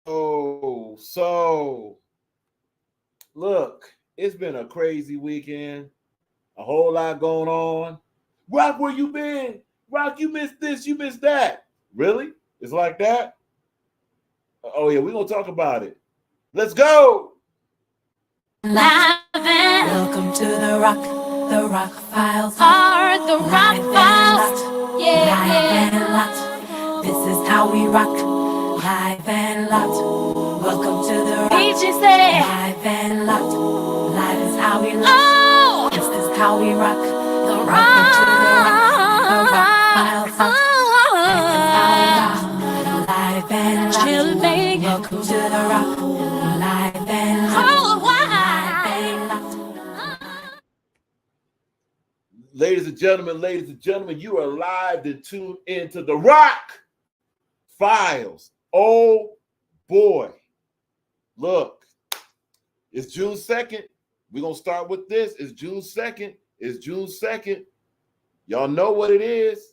So look, it's been a crazy weekend, a whole lot going on. Rock, where you been? Rock, you missed this, you missed that. Really? It's like that? Oh yeah, we're gonna talk about it. Let's go. Welcome to the Rock Files. Are the Rock Files? Yeah, live and locked. This is how we rock. Live and locked. Welcome to the Rock. Live and locked. Live is how we lock. Oh, this is how we rock. The Rock. Welcome to the Rock Files. This is how we rock. Live and locked. Welcome to the Rock. Live and locked. Ladies and gentlemen, you are live to tune into the RAK Files. Oh boy. Look, it's June 2nd. We're gonna start with this. It's June 2nd. It's June 2nd. Y'all know what it is.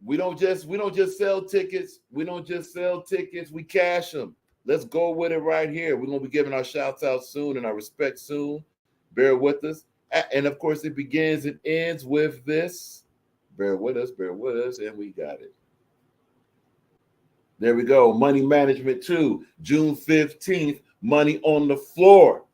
We don't just sell tickets. We don't just sell tickets, we cash them. Let's go with it right here. We're gonna be giving our shouts out soon and our respect soon. Bear with us. And of course, it begins and ends with this. Bear with us, and we got it. There we go. Money Management 2, June 15th, Money on the Floor.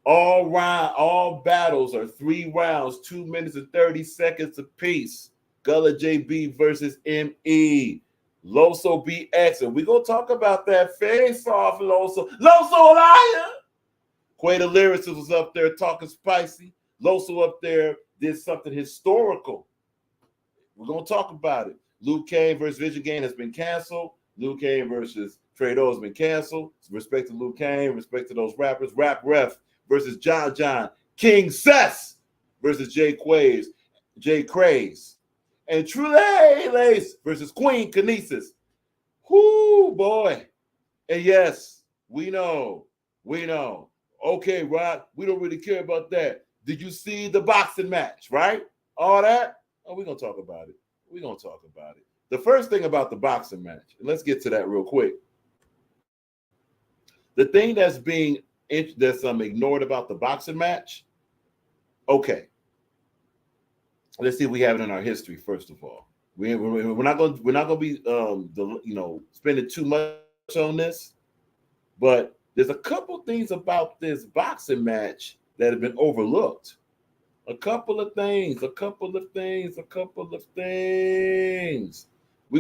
All battles are 3 rounds, 2 minutes and 30 seconds apiece. Gullah JB versus ME. Loso BX. And we're going to talk about that face-off, Loso. Loso liar! Quay the Lyricist was up there talking spicy. Loso up there did something historical. We're going to talk about it. Luke Kane versus Vision Gain has been canceled. Luke Kane versus Trado has been canceled. Respect to Luke Kane. Respect to those rappers. Rap Ref versus John. King Sess versus Jay Craze. And True Lace versus Queen Kinesis. Whoo, boy. And yes, we know. Okay, Rod, we don't really care about that. Did you see the boxing match, right? All that? Oh, we're going to talk about it. The first thing about the boxing match, and let's get to that real quick. The thing that's ignored about the boxing match, okay. Let's see if we have it in our history, first of all. We're not going to be spending too much on this, but there's a couple things about this boxing match that have been overlooked. A couple of things. We're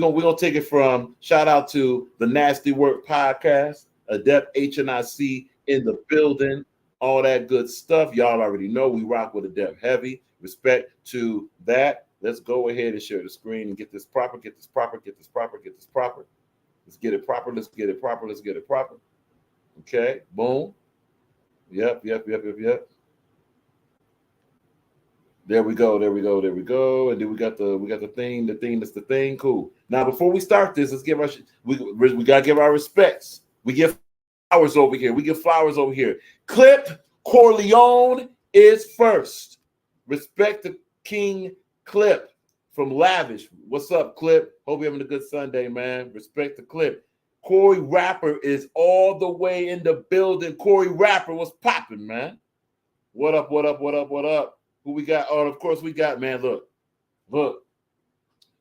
gonna take it from shout out to the Nasty Work Podcast, Adept HNIC in the building, all that good stuff. Y'all already know we rock with Adept heavy. Respect to that. Let's go ahead and share the screen and get this proper. Let's get it proper. Okay, boom. Yep. There we go. And then we got the thing. That's the thing. Cool. Now, before we start this, let's give we gotta give our respects. We give flowers over here. Clip Corleone is first. Respect to King Clip from Lavish. What's up, Clip? Hope you're having a good Sunday, man. Respect to Clip. Corey Rapper is all the way in the building. Corey Rapper, what's popping, man? What up? Who we got? Oh, of course we got, man, look.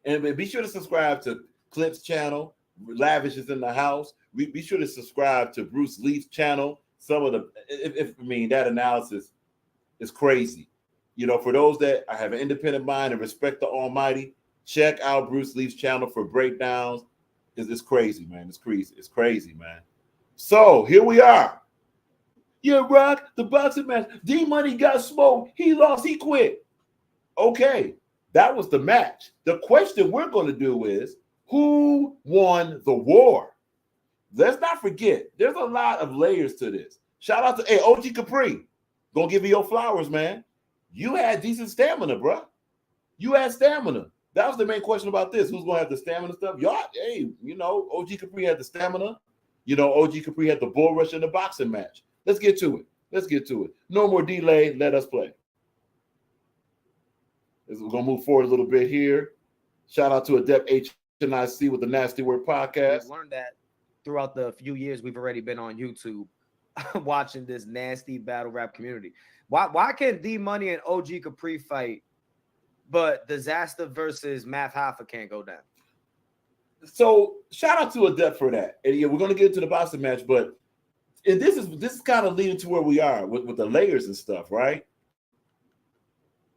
And be sure to subscribe to Clip's channel. Lavish is in the house. Be sure to subscribe to Bruce Lee's channel. That analysis is crazy. For those that have an independent mind and respect the Almighty, check out Bruce Lee's channel for breakdowns. It's crazy, man. It's crazy, man. So here we are. Yeah, Rock, the boxing match. D-Money got smoked. He lost. He quit. Okay, that was the match. The question we're going to do is, who won the war? Let's not forget, there's a lot of layers to this. Shout out to OG Capri. Gonna give you your flowers, man. You had decent stamina, bro. You had stamina. That was the main question about this. Who's gonna have the stamina stuff? Y'all, OG Capri had the stamina. OG Capri had the bull rush in the boxing match. Let's get to it. No more delay. Let us play. We're gonna move forward a little bit here. Shout out to Adept HNIC with the Nasty Word Podcast. We learned that throughout the few years we've already been on YouTube watching this nasty battle rap community. Why can't D Money and OG Capri fight, but Disaster versus Math Hoffa can't go down? So shout out to Adept for that. And yeah, we're gonna get into the boxing match, but this is kind of leading to where we are with the layers and stuff, right?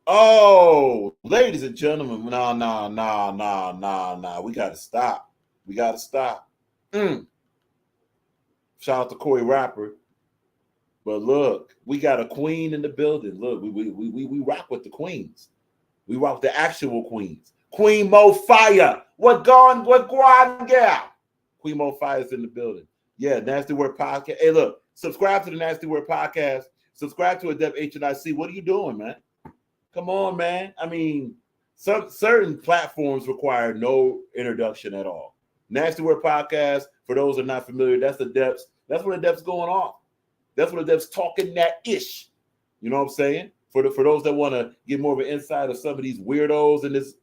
Oh, ladies and gentlemen, nah. We gotta stop. We gotta stop. Shout out to Corey Rapper. But look, we got a queen in the building. Look, we rock with the queens. We rock with the actual queens. Queen Mo Fire. What gone gal? Queen Mo Fire is in the building. Yeah, Nasty Word Podcast. Hey, look, subscribe to the Nasty Word Podcast. Subscribe to Adept HNIC. What are you doing, man? Come on, man. I mean, certain platforms require no introduction at all. Nasty Word Podcast, for those who are not familiar, that's Adept's. That's what Adept's going on. That's what Adept's talking that ish. You know what I'm saying? For those that want to get more of an insight of some of these weirdos in this,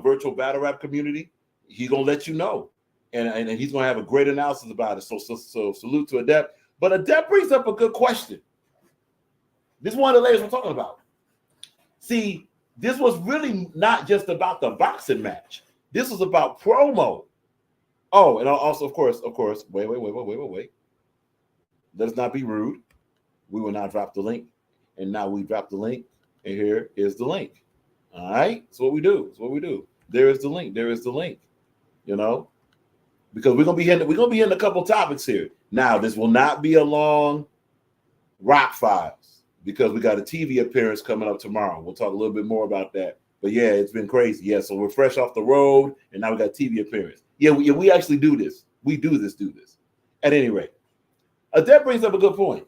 virtual battle rap community, he's gonna let you know. And he's gonna have a great analysis about it. So salute to Adept. But Adept brings up a good question. This is one of the layers we're talking about. See, this was really not just about the boxing match. This was about promo. Oh, and also, of course, wait. Let us not be rude. We will not drop the link. And now we drop the link. And here is the link. All right? That's what we do. There is the link. Because we're gonna be hitting a couple topics here. Now, this will not be a long RAK Files because we got a TV appearance coming up tomorrow. We'll talk a little bit more about that. But yeah, it's been crazy. Yeah, so we're fresh off the road, and now we got TV appearance. Yeah, we actually do this. We do this. At any rate, Adept brings up a good point.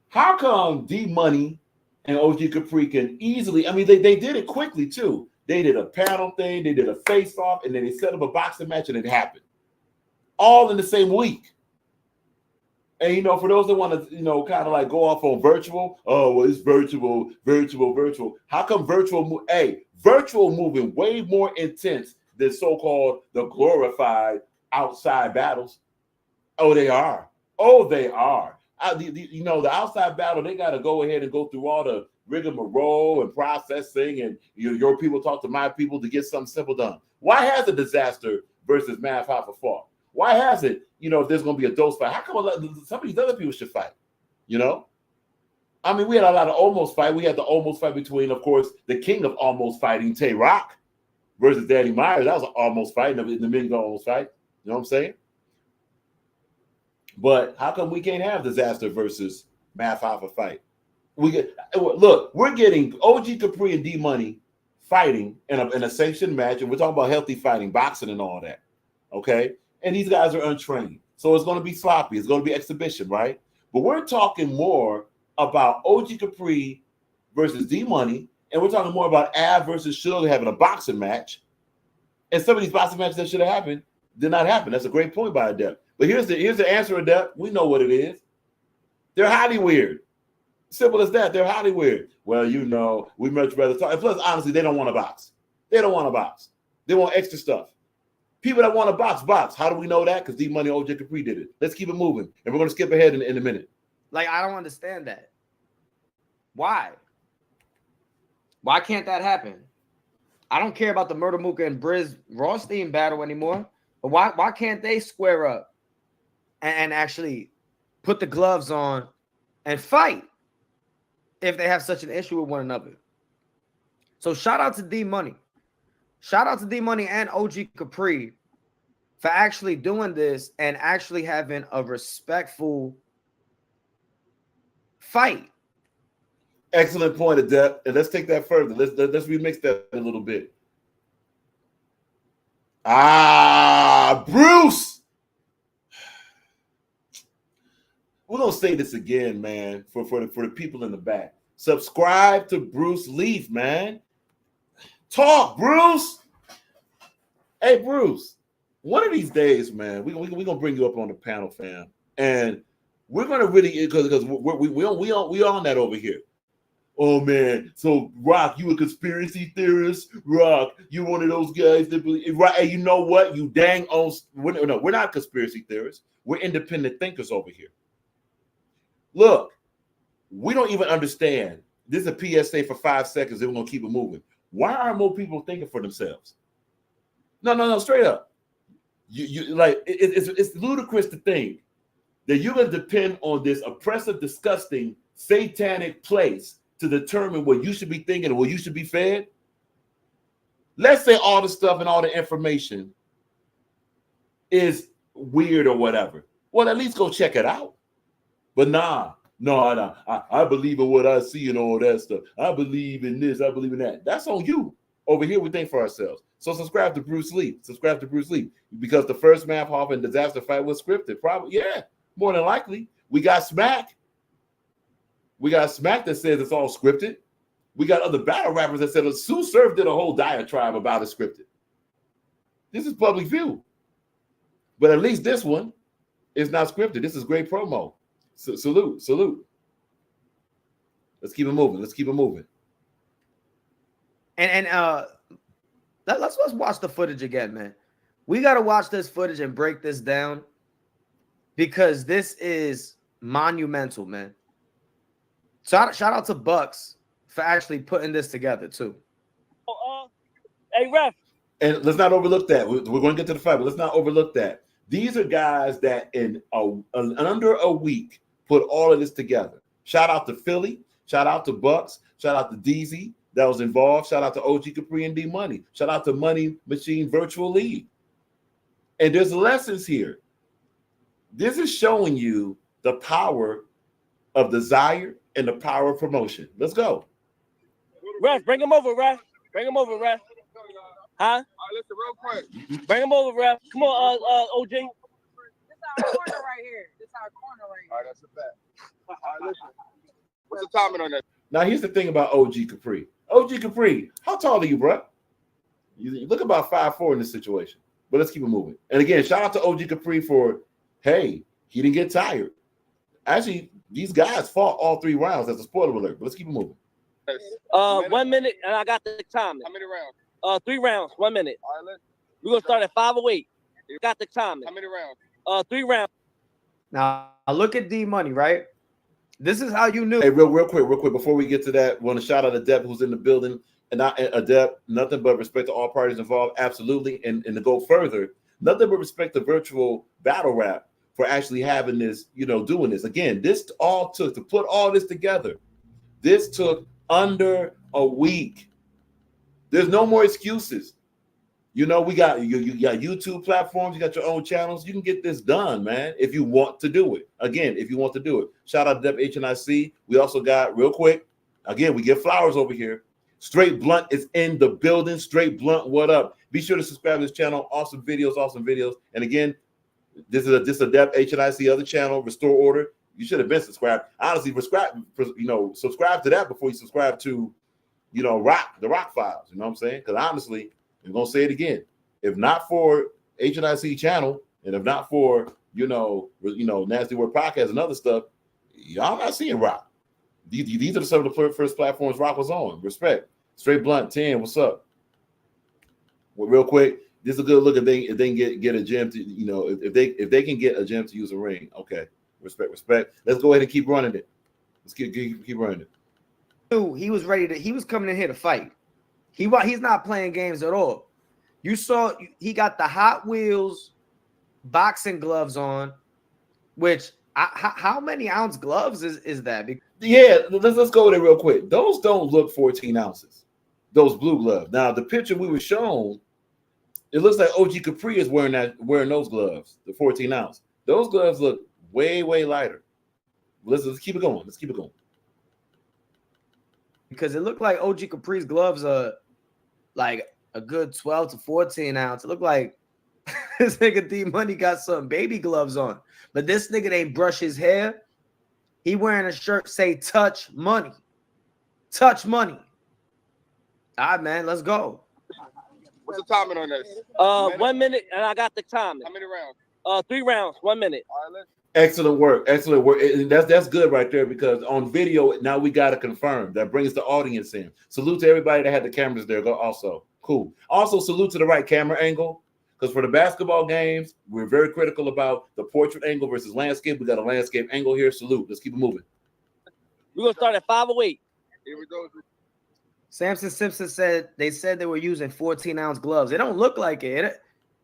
How come D Money and OG Capri can easily? I mean, they did it quickly too. They did a panel thing, they did a face-off, and then they set up a boxing match, and it happened all in the same week. And for those that want to, kind of like go off on virtual, oh well, it's virtual. How come virtual? Virtual moving way more intense than so-called the glorified outside battles. Oh, they are. The outside battle, they got to go ahead and go through all the rigmarole and processing, and your people talk to my people to get something simple done. Why has a Disaster versus Math Hoffa fought? Why has it? If there's going to be a dose fight, how come some of these other people should fight? I mean, we had a lot of almost fight. We had the almost fight between, of course, the king of almost fighting, Tay Rock, versus Danny Myers. That was an almost fight, in the middle almost fight. You know what I'm saying? But how come we can't have Disaster versus Math Hoffa fight? We're getting OG Capri and D Money fighting in a sanctioned match, and we're talking about healthy fighting, boxing, and all that. Okay, and these guys are untrained, so it's going to be sloppy. It's going to be exhibition, right? But we're talking more about OG Capri versus D Money, and we're talking more about Av versus Sugar having a boxing match. And some of these boxing matches that should have happened did not happen. That's a great point by Adept. But here's the answer, Adept. We know what it is. They're highly weird. Simple as that. They're highly weird. Well, we much rather talk. And plus, honestly, they don't want to box. They want extra stuff. People that want to box. How do we know that? Because D Money OJ Capri did it. Let's keep it moving. And we're going to skip ahead in a minute. Like, I don't understand that. Why? Why can't that happen? I don't care about the Murder Mooka and Briz Rothstein battle anymore. But why can't they square up and actually put the gloves on and fight if they have such an issue with one another? So shout out to D Money. Shout out to D Money and OG Capri for actually doing this and actually having a respectful fight. Excellent point, Adept. And let's take that further. Let's remix that a little bit. Bruce. We're gonna say this again, man, for the people in the back. Subscribe to Bruce Leaf, man. Talk, Bruce. Hey, Bruce. One of these days, man, we're gonna bring you up on the panel, fam, and we're gonna really because we on that over here. oh man, so Rock, you a conspiracy theorist? Rock, you one of those guys that believe, right? And you know what? You dang on. No, we're not conspiracy theorists. We're independent thinkers over here. Look, we don't even understand. This is a PSA for 5 seconds. Then we're gonna keep it moving. Why aren't more people thinking for themselves? No, straight up. You like it's ludicrous to think that you're gonna depend on this oppressive, disgusting, satanic place to determine what you should be thinking and what you should be fed. Let's say all the stuff and all the information is weird or whatever. Well, at least go check it out. But no. I believe in what I see and all that stuff. I believe in this. I believe in that. That's on you. Over here, we think for ourselves. So subscribe to Bruce Lee. Subscribe to Bruce Lee. Because the first Math Hoffman disaster fight was scripted. Probably, yeah, more than likely. We got Smack. We got Smack that says it's all scripted. We got other battle rappers that said Sue Surf did a whole diatribe about it scripted. This is public view. But at least this one is not scripted. This is great promo. So, salute. Let's keep it moving. And let's watch the footage again, man. We got to watch this footage and break this down because this is monumental, man. Shout out to Bucks for actually putting this together too. Hey, ref. And let's not overlook that. We're going to get to the fight, but let's not overlook that. These are guys that in under a week put all of this together. Shout out to Philly. Shout out to Bucks. Shout out to DZ that was involved. Shout out to OG Capri and D Money. Shout out to Money Machine Virtual League. And there's lessons here. This is showing you the power of desire and the power of promotion. Let's go. Ref, bring him over, ref. Bring him over, ref. Huh? All right, listen, real quick. Bring him over, ref. Come on, OG. This our corner right here. All right, that's a bet. All right, listen. What's the timing on that? Now, here's the thing about OG Capri. OG Capri, how tall are you, bro? You look about 5'4" in this situation. But let's keep it moving. And again, shout out to OG Capri for, hey, he didn't get tired. Actually, these guys fought all 3 rounds. That's a spoiler alert. But let's keep it moving. 1 minute, and I got the timing. How many rounds? 3 rounds, 1 minute. All right, let's. We're gonna start at 5:08. Got the timing. How many rounds? 3 rounds. Now look at D Money, right? This is how you knew. Hey, real quick, before we get to that, want to shout out Adept who's in the building. And not Adept, nothing but respect to all parties involved. Absolutely. And to go further, nothing but respect to virtual battle rap for actually having this, doing this. Again, this all took to put all this together. This took under a week. There's no more excuses. We got you got YouTube platforms, you got your own channels. You can get this done, man, if you want to do it. Again, if you want to do it. Shout out to HNIC. We also got, real quick, again, we get flowers over here. Straight Blunt is in the building. Straight Blunt, what up? Be sure to subscribe to this channel. Awesome videos. And again, this is Adept HNIC other channel, Restore Order. You should have been subscribed. Honestly, subscribe to that before you subscribe to, the RAK Files. You know what I'm saying? Because honestly, I'm gonna say it again. If not for HNIC channel, and if not for Nasty Word Podcast and other stuff, y'all not seeing RAK. These are some of the first platforms RAK was on. Respect. Straight Blunt 10. What's up? Well, real quick, this is a good look if they can get a gem to if they can get a gem to use a ring. Okay, respect. Let's go ahead and keep running it. Let's keep running it. He was ready to. He was coming in here to fight. He's not playing games at all. You saw he got the Hot Wheels boxing gloves on, which how many ounce gloves is that? Yeah, let's go there real quick. Those don't look 14 ounces. Those blue gloves. Now the picture we were shown, it looks like OG Capri is wearing those gloves, the 14 ounce. Those gloves look way lighter. Let's keep it going. Because it looked like OG Capri's gloves are like a good 12 to 14 ounce. It looked like this nigga D Money got some baby gloves on, but this nigga ain't brush his hair. He wearing a shirt say "Touch Money." Touch money. All right, man, let's go. What's the timing on this? 1 minute, and I got the timing. How many rounds? 3 rounds, 1 minute. All right, let's. Excellent work. Excellent work. And that's good right there, because on video, now we got to confirm. That brings the audience in. Salute to everybody that had the cameras there. Go also. Cool. Also, salute to the right camera angle, because for the basketball games, we're very critical about the portrait angle versus landscape. We got a landscape angle here. Salute. Let's keep it moving. We're going to start at 508. Here we go. Samson Simpson said they were using 14-ounce gloves. It don't look like it.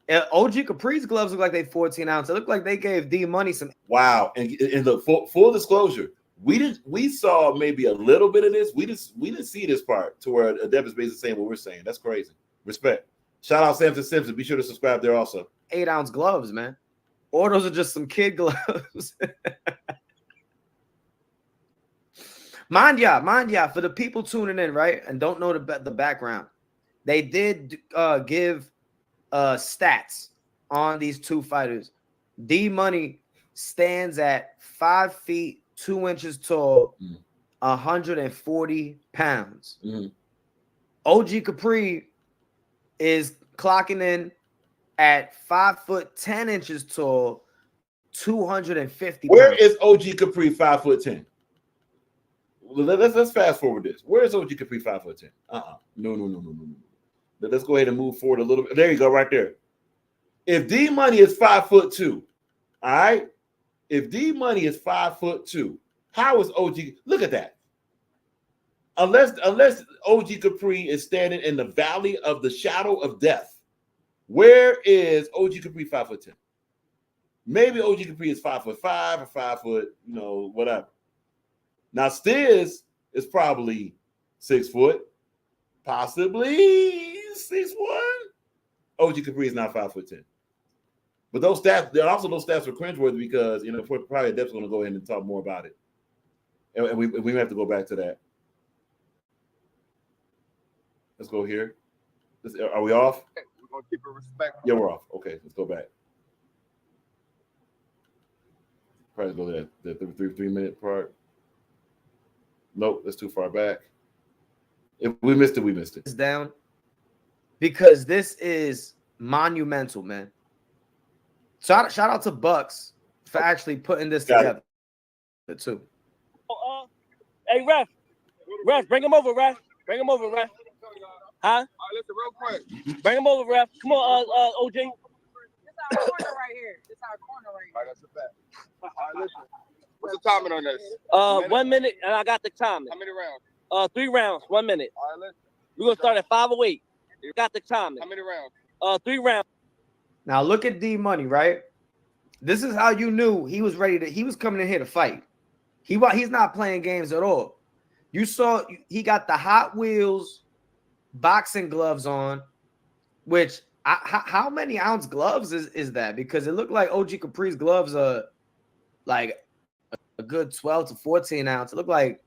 OG Capri's gloves look like they 14 ounce. It looked like they gave D Money some. Wow. And in the full disclosure, we saw maybe a little bit of this. We didn't see this part to where Adev is basically saying what we're saying. That's crazy. Respect. Shout out Samson Simpson. Be sure to subscribe there also. 8-ounce gloves, man. Or those are just some kid gloves. Mind ya, for the people tuning in, right, and don't know the background, they did give stats on these two fighters. D Money stands at 5 feet 2 inches tall, 140 pounds. OG Capri is clocking in at 5 foot 10 inches tall, 250 Where pounds. is OG Capri 5'10"? Let's fast forward this. Where is OG Capri 5'10"? No. Let's go ahead and move forward a little bit. There you go, right there. If D Money is 5'2", all right. If D Money is 5'2", how is OG? Look at that. Unless OG Capri is standing in the valley of the shadow of death, where is OG Capri 5'10"? Maybe OG Capri is 5'5" or 5 foot, whatever. Now Stiz is probably 6 foot, possibly 6'1". OG Capri is not 5'10". But those stats, those stats are cringeworthy because probably Deb's going to go ahead and talk more about it, and we have to go back to that. Let's go here. Are we off? We're gonna keep it respectful. Yeah, we're off. Okay, let's go back. Probably go to that 3 minute part. Nope, that's too far back. If we missed it, we missed it. It's down because this is monumental, man. Shout out to Bucks for actually putting this together too. Hey, ref, bring him over, ref. Bring him over, ref. Huh? All right, listen, real quick. Bring him over, ref. Come on, OG. This our corner right here. This our corner right here. All right, that's a fact. All right, listen. What's the timing on this? 1 minute, and I got the timing. How many rounds? 3 rounds, 1 minute. All right, listen. We're gonna start at 508. Got the timing. How many rounds? 3 rounds. Now look at D Money, right? This is how you knew he was ready to. He was coming in here to fight. He's not playing games at all. You saw he got the Hot Wheels boxing gloves on, which how many ounce gloves is that? Because it looked like OG Capri's gloves are like a good 12 to 14 ounce. It looked like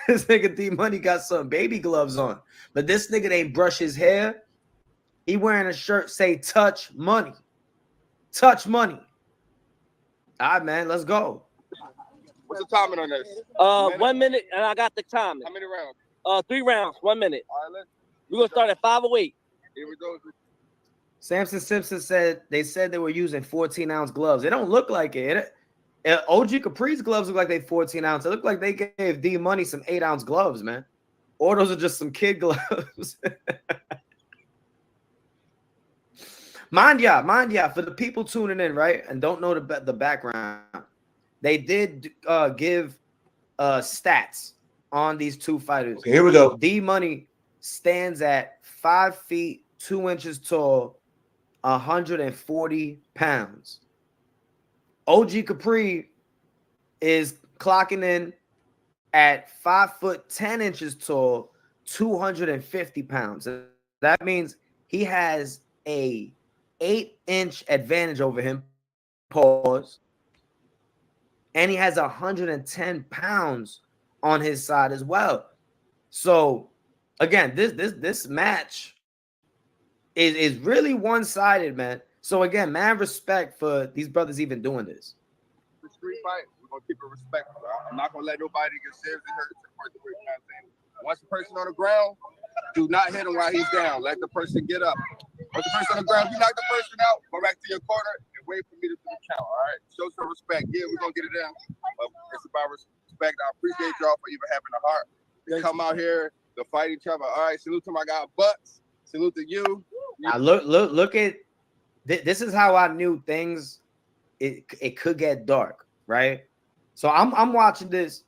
this nigga D Money got some baby gloves on, but this nigga ain't brush his hair. He wearing a shirt say "Touch Money." Touch money. All right, man, let's go. What's the timing on this? 1 minute, and I got the timing. How many rounds? 3 rounds, 1 minute. All right, listen. We're gonna start at 508. Here we go. Samson Simpson said they were using 14-ounce gloves. It don't look like it. OG Capri's gloves look like they 14 ounce. It looked like they gave D Money some 8-ounce gloves, man. Or those are just some kid gloves. Mind ya, for the people tuning in, right, and don't know the background, they did give stats on these two fighters. Okay, here we go. D Money stands at 5 feet 2 inches tall, 140 pounds. OG Capri is clocking in at 5 foot 10 inches tall, 250 pounds. That means he has a 8-inch advantage over him. Pause. And he has 110 pounds on his side as well. So again, this match is really one-sided, man. So again, man, respect for these brothers even doing this. The street fight, we're gonna keep it respectful. I'm not gonna let nobody get seriously hurt to the first degree. You know what I'm saying? Once the person on the ground, do not hit him while he's down. Let the person get up. Once the person on the ground, you knock the person out, go back to your corner and wait for me to do the count. All right. So show some respect. Yeah, we're gonna get it down. It's about respect. I appreciate y'all for even having the heart to come out here to fight each other. All right, salute to my guy Butts. Salute to you. Now look at this is how I knew things it could get dark, right? So I'm watching this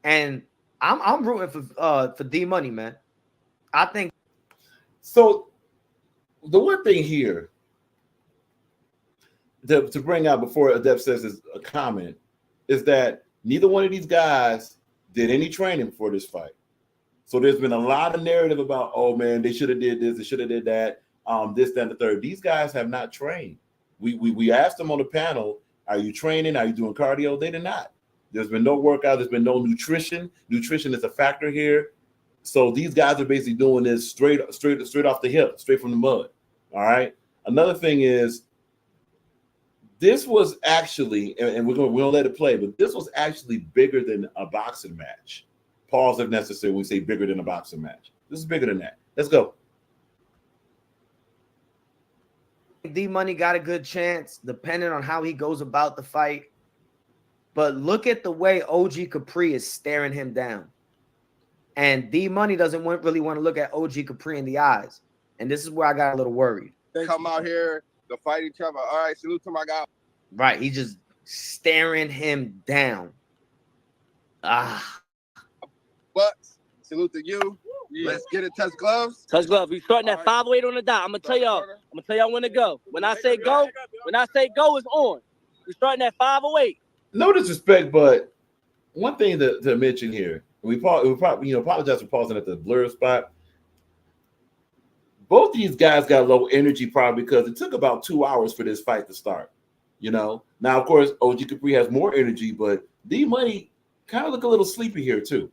and I'm rooting for D Money, man. I think so. The one thing here to bring out before Adept says a comment is that neither one of these guys did any training before this fight. So there's been a lot of narrative about, oh man, they should have did this, they should have did that, this, that, and the third. These guys have not trained. We asked them on the panel, are you training? Are you doing cardio? They did not. There's been no workout. There's been no nutrition. Nutrition is a factor here. So these guys are basically doing this straight off the hip, straight from the mud. All right. Another thing is, this was actually, and we're gonna let it play, but this was actually bigger than a boxing match. Pause if necessary when we say bigger than a boxing match. This is bigger than that. Let's go. D Money got a good chance, depending on how he goes about the fight. But look at the way OG Capri is staring him down. And D Money doesn't really want to look at OG Capri in the eyes. And this is where I got a little worried. Come out here to fight each other. All right, salute to my guy. Right. He's just staring him down. But salute to you. Yeah. Let's get it. Touch gloves. Touch gloves. We starting at 508 on the dot. I'm gonna tell y'all when to go. When I say go, it's on. We starting at 508. No disrespect, but one thing to mention here. We probably apologize for pausing at the blur spot. Both these guys got low energy probably because it took about 2 hours for this fight to start. Now of course OG Capri has more energy, but D Money kind of look a little sleepy here too.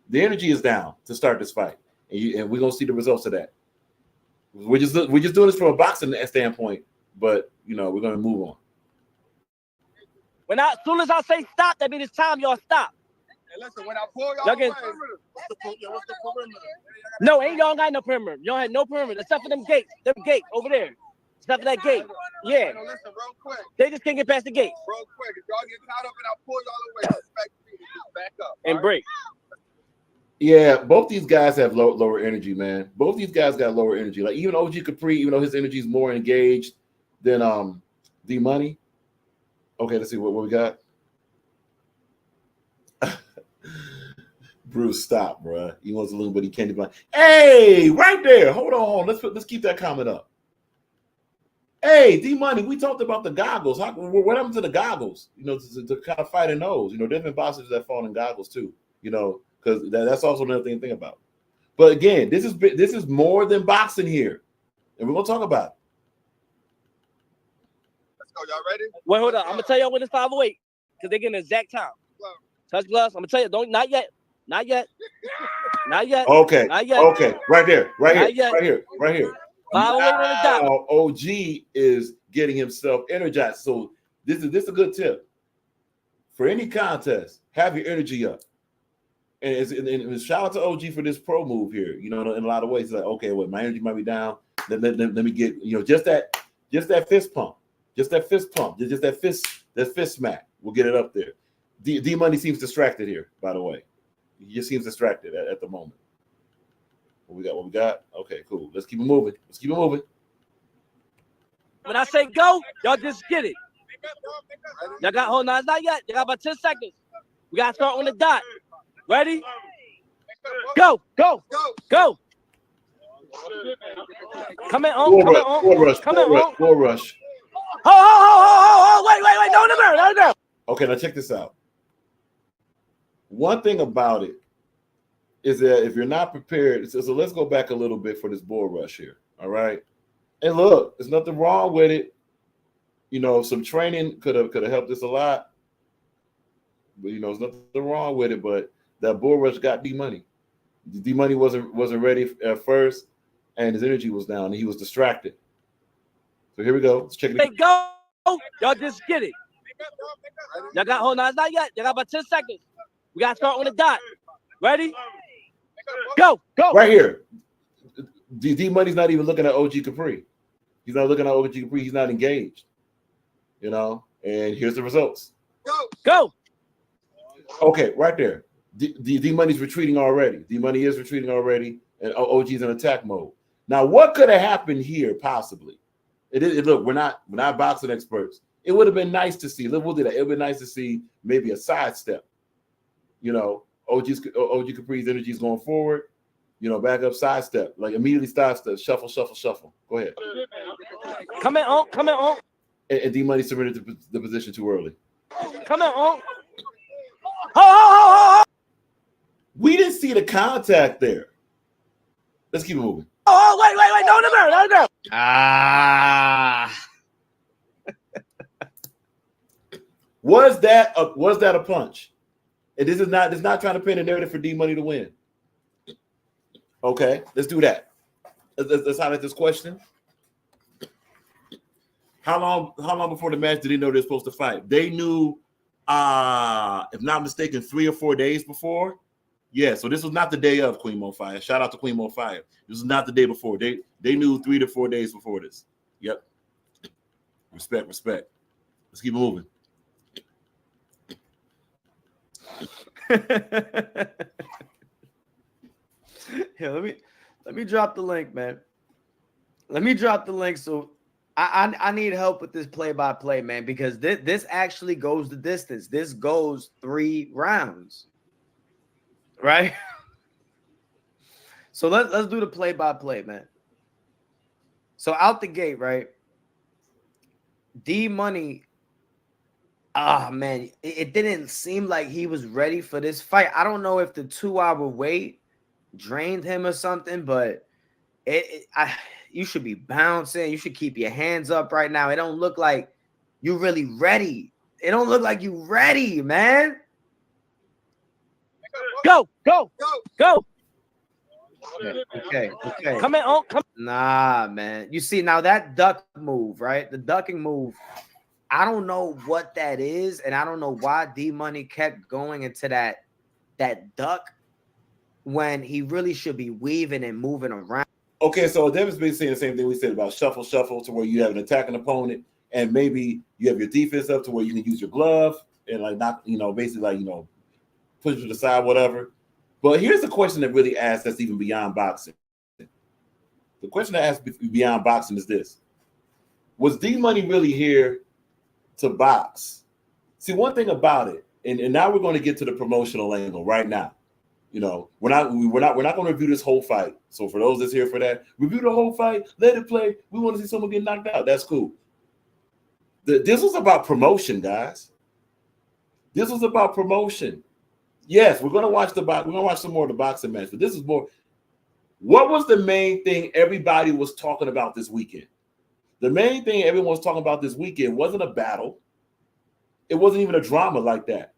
The energy is down to start this fight, and we're gonna see the results of that. We're just doing this from a boxing standpoint, but we're gonna move on. As soon as I say stop, that means it's time y'all stop. And listen, when I pull y'all away, what's the perimeter? No, y'all got no perimeter. Y'all had no perimeter except for them gates over there. Except for that gate. Yeah. Listen, real quick. They just can't get past the gates. Real quick, if y'all get caught up and I pull y'all away, respect me, just back up. And break. Yeah, both these guys have lower energy, man. Both these guys got lower energy. Like even OG Capri, even though his energy is more engaged than D Money. Okay, let's see what we got. Bruce, stop, bro. He wants a little bitty candy blind. Hey, right there. Hold on. Let's keep that comment up. Hey, D Money, we talked about the goggles. What happened to the goggles? To kind of fight in those. There's been boxers that fall in goggles too. Because that's also another thing to think about. But again, this is more than boxing here, and we're gonna talk about it. Let's go, y'all ready? Wait, hold on. I'm gonna tell y'all when it's 508 because they're getting the exact time. Touch gloves. I'm gonna tell you. Not yet. Okay. Not yet. Okay. Right there. Right Not here. yet. Right here. Right here. 508 on the dot. Now, OG is getting himself energized. So this is a good tip for any contest. Have your energy up. And shout out to OG for this pro move here. In a lot of ways, it's like, okay, well, my energy might be down. Let me get just that fist pump, just that fist smack. We'll get it up there. D Money seems distracted here, by the way. He just seems distracted at the moment. What we got? Okay, cool. Let's keep it moving. When I say go, y'all just get it. Y'all got hold on, it's not yet. You got about 10 seconds. We gotta start on the dot. Ready? Go. Come in on. Bull rush. Wait. No. Okay, now check this out. One thing about it is that if you're not prepared, so let's go back a little bit for this bull rush here. All right. And look, there's nothing wrong with it. Some training could have helped us a lot. But there's nothing wrong with it. But that bull rush got D Money. D Money wasn't ready at first, and his energy was down, and he was distracted. So here we go. Let's check it out. Hey, go. Y'all just get it. Y'all got hold on, it's not yet. Y'all got about 10 seconds. We gotta start on the dot. Ready? Go. Right here. D Money's not even looking at OG Capri. He's not looking at OG Capri. He's not engaged. And And here's the results. Go. Okay, right there. D Money's retreating already. D Money is retreating already, and OG's in attack mode. Now, what could have happened here possibly? Look, we're not boxing experts. It would have been nice to see. We'll do that. It would be nice to see maybe a sidestep. You know, OG Capri's energy is going forward. You know, back up, sidestep, like immediately sidestep, shuffle, shuffle, shuffle. Go ahead. Come in on. And D Money surrendered the position too early. Come in on. Ho. We didn't see the contact there. Let's keep it moving. Oh, wait. No. Was that a punch? And this is not trying to paint a narrative for D Money to win. Okay, let's do that. Let's highlight this question. How long before the match did they know they're supposed to fight? They knew, if not mistaken, 3 or 4 days before. Yeah, so this was not the day of Queen Mo Fire. Shout out to Queen Mo Fire. This was not the day before. They knew 3 to 4 days before this. Yep. Respect. Let's keep it moving. Here, let me drop the link, man. Let me drop the link. So I need help with this play-by-play, man, because this actually goes the distance. This goes 3 rounds. Right? So let's do the play-by-play, man. So out the gate, right? D Money, man, it didn't seem like he was ready for this fight. I don't know if the 2-hour wait drained him or something, but you should be bouncing. You should keep your hands up right now. It don't look like you're really ready. It don't look like you ready, man. Go. Okay. Come in on. Nah, man. You see, now that duck move, right? The ducking move, I don't know what that is, and I don't know why D Money kept going into that duck when he really should be weaving and moving around. Okay, so Devin's been saying the same thing we said about shuffle to where you have an attacking opponent, and maybe you have your defense up to where you can use your glove and like not, basically like push it to the side, whatever. But here's a question that really asks that's even beyond boxing. The question that asks beyond boxing is this: was D Money really here to box? See, one thing about it, and now we're going to get to the promotional angle right now. We're not going to review this whole fight. So for those that's here for that, review the whole fight, let it play. We want to see someone get knocked out. That's cool. This was about promotion, guys. This was about promotion. Yes, we're going to watch we're going to watch some more of the boxing match, but this is more. What was the main thing everybody was talking about this weekend? The main thing everyone was talking about this weekend wasn't a battle. It wasn't even a drama like that.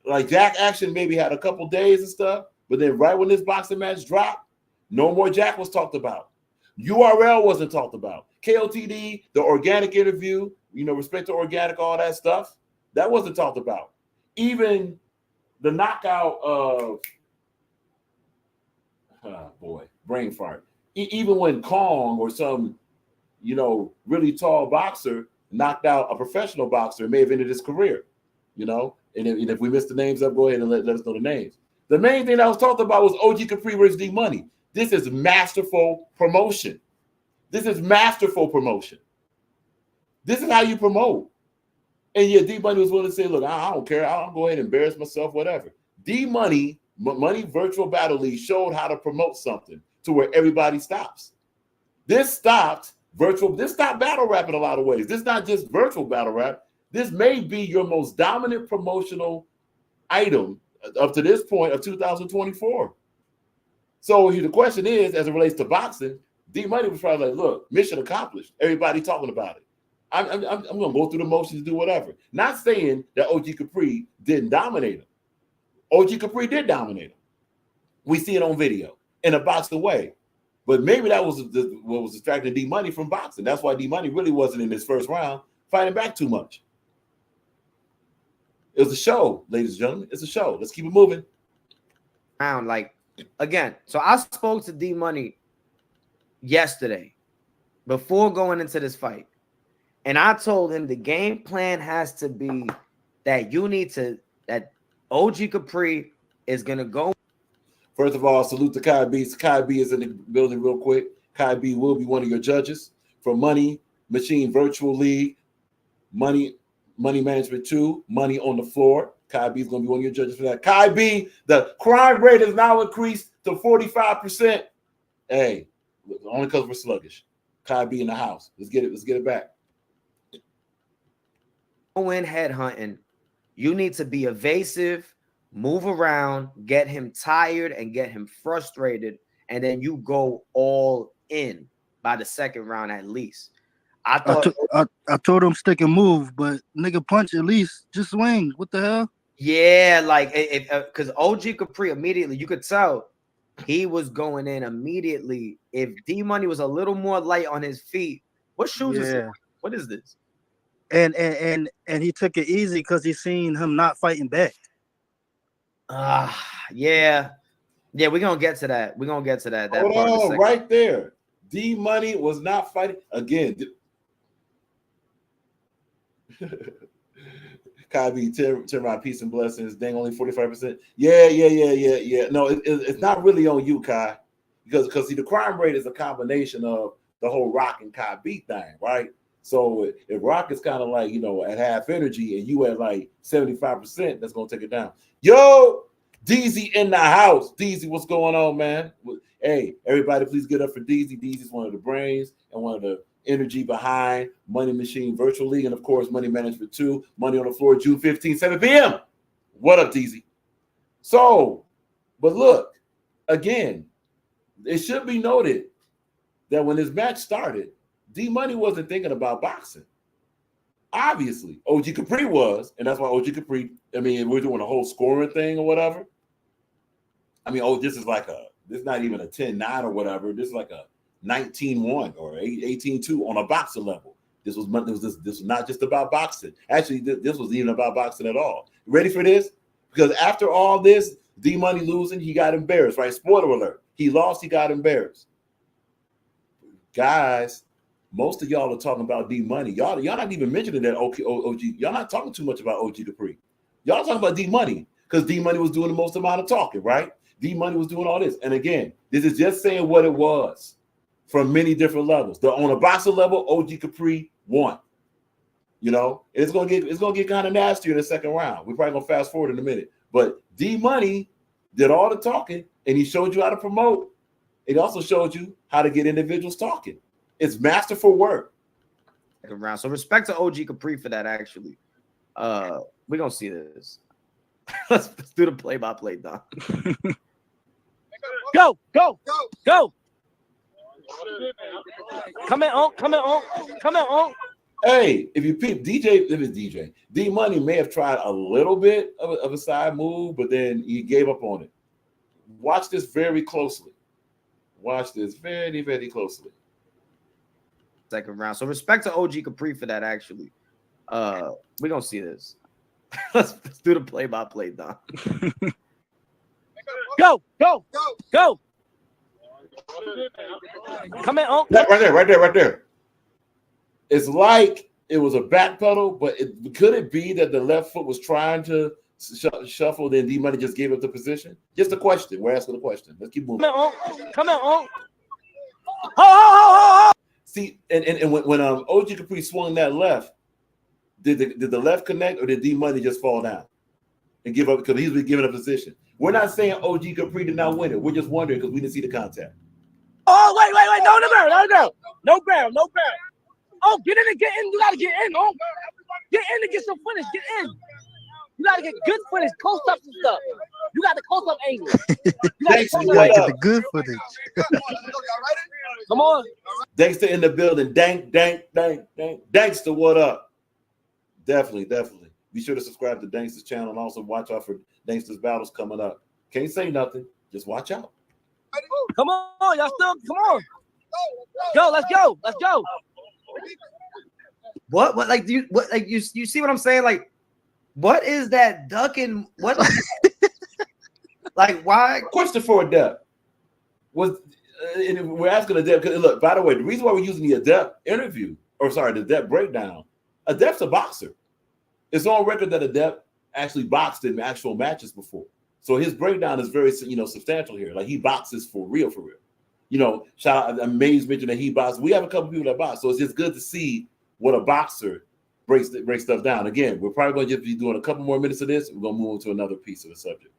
Like Jack action maybe had a couple days and stuff, but then right when this boxing match dropped, no more Jack was talked about. URL wasn't talked about. KOTD, the organic interview, respect to organic, all that stuff, that wasn't talked about. Even the knockout of, brain fart. Even when Kong or some, really tall boxer knocked out a professional boxer, it may have ended his career, And if we missed the names up, go ahead and let us know the names. The main thing that was talked about was OG Capri versus D Money. This is masterful promotion. This is how you promote. And yeah, D Money was willing to say, look, I don't care. I'll go ahead and embarrass myself, whatever. D Money Virtual Battle League showed how to promote something to where everybody stops. This stopped battle rap in a lot of ways. This is not just virtual battle rap. This may be your most dominant promotional item up to this point of 2024. So the question is, as it relates to boxing, D Money was probably like, look, mission accomplished. Everybody talking about it. I'm going to go through the motions, do whatever. Not saying that OG Capri didn't dominate him. OG Capri did dominate him. We see it on video in a boxing way. But maybe that was what was distracting D Money from boxing. That's why D Money really wasn't in this first round fighting back too much. It was a show, ladies and gentlemen. It's a show. Let's keep it moving. Like, again, so I spoke to D Money yesterday before going into this fight. And I told him the game plan has to be that that OG Capri is gonna go. First of all, salute to Kai B. Kai B is in the building real quick. Kai B will be one of your judges for Money Machine Virtual League, Money Management 2, Money on the Floor. Kai B is going to be one of your judges for that. Kai B, the crime rate has now increased to 45%. Hey, only because we're sluggish. Kai B in the house. Let's get it back. Go in head hunting. You need to be evasive, move around, get him tired and get him frustrated, and then you go all in by the second round at least. I told him stick and move, but nigga punch at least. Just swing. What the hell? Yeah, like because OG Capri immediately, you could tell he was going in immediately. If D Money was a little more light on his feet, what shoes is it? What is this? And he took it easy because he seen him not fighting back. Yeah, we're gonna get to that. We're gonna get to that. Hold on, right there. D Money was not fighting again. Kabi, turn my peace and blessings. Dang, only 45%. Yeah. No, it's not really on you, Kai, because see, the crime rate is a combination of the whole Rock and Kai beat thing, right? So if Rock is kind of like, you know, at half energy and you at like 75%, that's gonna take it down. Yo, DZ in the house. DZ, what's going on, man? Hey, everybody, please get up for DZ. DZ's one of the brains and one of the energy behind Money Machine Virtual League, and of course, Money Management 2, Money on the Floor, June 15, 7 p.m. What up, DZ? So, but look, again, it should be noted that when this match started, D Money wasn't thinking about boxing. Obviously, OG Capri was, and that's why OG Capri, I mean, we're doing a whole scoring thing or whatever. I mean, this is not even a 10-9 or whatever. This is like a 19-1 or 18-2 on a boxing level. This was not just about boxing. Actually, this was even about boxing at all. Ready for this? Because after all this, D Money losing, he got embarrassed, right? Spoiler alert. He lost, he got embarrassed. Guys, most of y'all are talking about D Money. Y'all not even mentioning that OG. Y'all not talking too much about OG Capri. Y'all talking about D Money because D Money was doing the most amount of talking, right? D Money was doing all this. And again, this is just saying what it was from many different levels. On a boxing level, OG Capri won. You know, and it's gonna get kind of nasty in the second round. We're probably gonna fast forward in a minute. But D Money did all the talking, and he showed you how to promote. It also showed you how to get individuals talking. It's masterful work. Round. So respect to OG Capri for that. Actually, we're gonna see this. Let's do the play-by-play, Don. Go. Come in on. Hey, if you peep, D Money may have tried a little bit of a side move, but then he gave up on it. Watch this very closely. Watch this very, very closely. Second round. So respect to OG Capri for that. Actually, we're gonna see this. Let's do the play-by-play, Don. Go. Come in on. Right there. It's like it was a back pedal, but could it be that the left foot was trying to shuffle, then D Money just gave up the position? Just a question. We're asking a question. Let's keep moving. Come on. Ho. See, and when OG Capri swung that left, did the left connect or did D Money just fall down and give up because he's been given a position? We're not saying OG Capri did not win it. We're just wondering because we didn't see the contact. Oh, wait. No ground. Oh, get in and get in. You gotta get in. Oh, get in and get some footage. Get in. You gotta get good footage, close ups and stuff. You got the close up angle. You gotta get the good footage. Come on. Dankster in the building. Dank. Dankster, what up? Definitely. Be sure to subscribe to Dankster's channel and also watch out for Dankster's battles coming up. Can't say nothing. Just watch out. Come on, y'all still. Come on. Go. Let's go. What? Like, you see what I'm saying? Like, what is that ducking? What? Like, why? Question for Adept was, and we're asking Adept. Look, by the way, the reason why we're using the Adept interview or sorry, the Adept breakdown. Adept's a boxer. It's on record that Adept actually boxed in actual matches before. So his breakdown is very, substantial here. Like he boxes for real, for real. Shout out, Maze mentioned that he boxes. We have a couple people that box, so it's just good to see what a boxer breaks stuff down. Again, we're probably going to just be doing a couple more minutes of this. We're going to move on to another piece of the subject.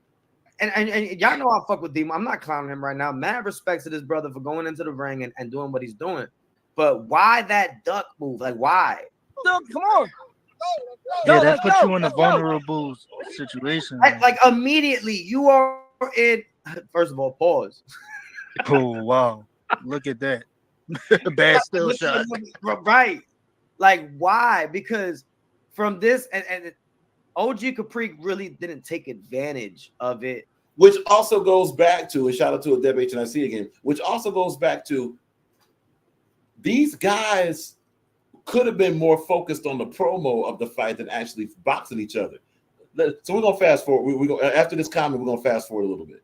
And y'all know I fuck with Demo. I'm not clowning him right now. Mad respect to this brother for going into the ring and doing what he's doing. But why that duck move? Like, why? Dude, come on. Yeah, that puts you in a vulnerable situation. Like immediately, you are in. First of all, pause. Oh wow, look at that. Bad still shot. Right. Like, why? Because from this, and OG Capri really didn't take advantage of it. Which also goes back to, and shout out to a Deb HNIC again, which also goes back to these guys could have been more focused on the promo of the fight than actually boxing each other. So we're gonna fast forward. We're gonna, after this comment, we're gonna fast forward a little bit.